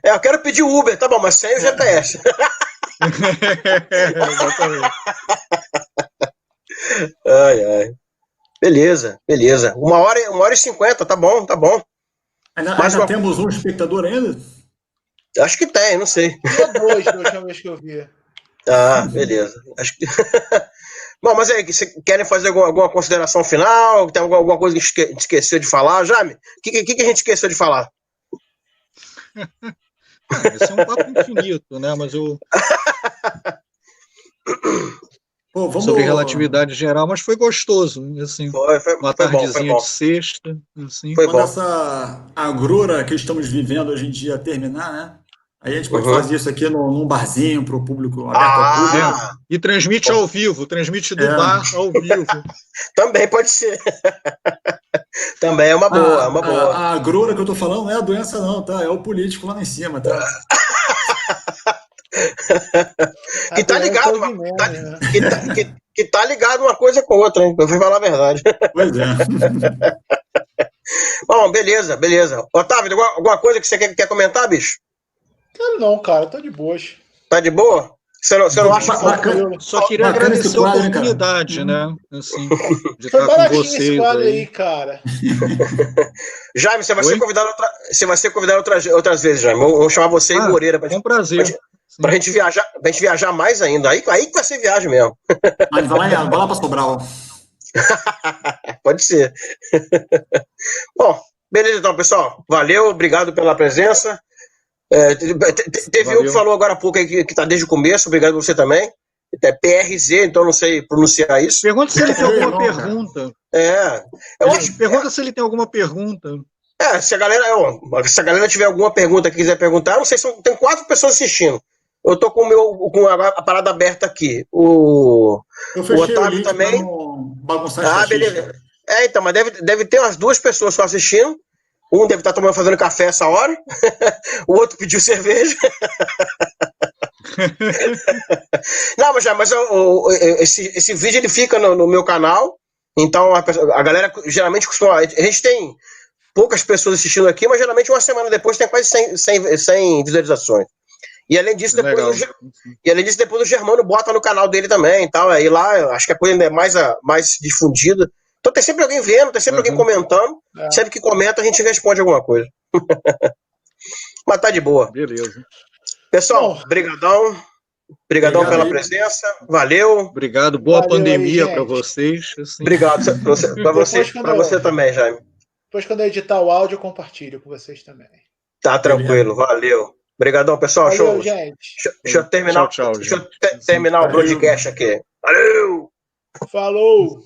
Eu quero pedir o Uber, tá bom, mas sem o GPS. Exatamente. Ai. Beleza. 1h50, tá bom. Ainda temos um espectador ainda? Acho que tem, não sei. Tinha dois da última vez que eu vi. Ah, beleza. Acho que... Bom, mas aí, vocês querem fazer alguma consideração final? Tem alguma coisa que a gente esqueceu de falar? Jaime, o que a gente esqueceu de falar? Esse é um papo infinito, né? Mas eu... Sobre relatividade geral, mas foi gostoso, assim, uma tardezinha de sexta, assim. Quando essa agrura que estamos vivendo hoje em dia terminar, né? Aí a gente pode fazer isso aqui num barzinho para o público, aberto ao público. E transmite ao vivo, transmite do bar ao vivo. Também pode ser. Também é uma boa, A agrura que eu tô falando não é a doença não, tá? É o político lá em cima, tá? Que tá ligado, que tá ligado uma coisa com outra, hein? Eu vou falar a verdade. Pois é. Bom, beleza. Otávio, alguma coisa que você quer comentar, bicho? Não, cara, tô de boas. Tá de boa? Você não acha bacana? Só queria agradecer a oportunidade, né? Assim, de Foi estar com vocês esse quadro aí, cara. Jaime, você vai ser convidado outras vezes, Jaime. Vamos chamar você e Moreira. Com prazer. Pra gente viajar mais ainda. Aí que vai ser viagem mesmo. Mas vai lá pra Sobral. Pode ser. Bom, beleza então, pessoal. Valeu, obrigado pela presença. Teve um que falou agora há pouco aí que tá desde o começo, obrigado você também. É PRZ, então não sei pronunciar isso. Pergunta se ele tem alguma pergunta. Pergunta se ele tem alguma pergunta. Se a galera tiver alguma pergunta que quiser perguntar, não sei se tem 4 pessoas assistindo. Eu tô com a parada aberta aqui. O Otávio também. Beleza. Então, mas deve ter umas 2 pessoas só assistindo. Um deve estar fazendo café essa hora. O outro pediu cerveja. Não, mas esse vídeo ele fica no meu canal. Então a galera geralmente costuma. A gente tem poucas pessoas assistindo aqui, mas geralmente uma semana depois tem quase 100 visualizações. E além disso, depois o Germano bota no canal dele também. Então, aí lá, eu acho que a coisa ainda é mais difundida. Então tem sempre alguém vendo, tem sempre alguém comentando. Sempre que comenta, a gente responde alguma coisa. Mas tá de boa. Beleza. Pessoal, brigadão. Obrigadão pela presença. Valeu. Obrigado. Boa pandemia para vocês. Assim. Obrigado para você também, Jaime. Depois, quando eu editar o áudio, eu compartilho com vocês também. Tá tranquilo. Valeu. Obrigadão, pessoal. Valeu, gente. Deixa eu terminar, terminar o broadcast aqui. Valeu! Falou!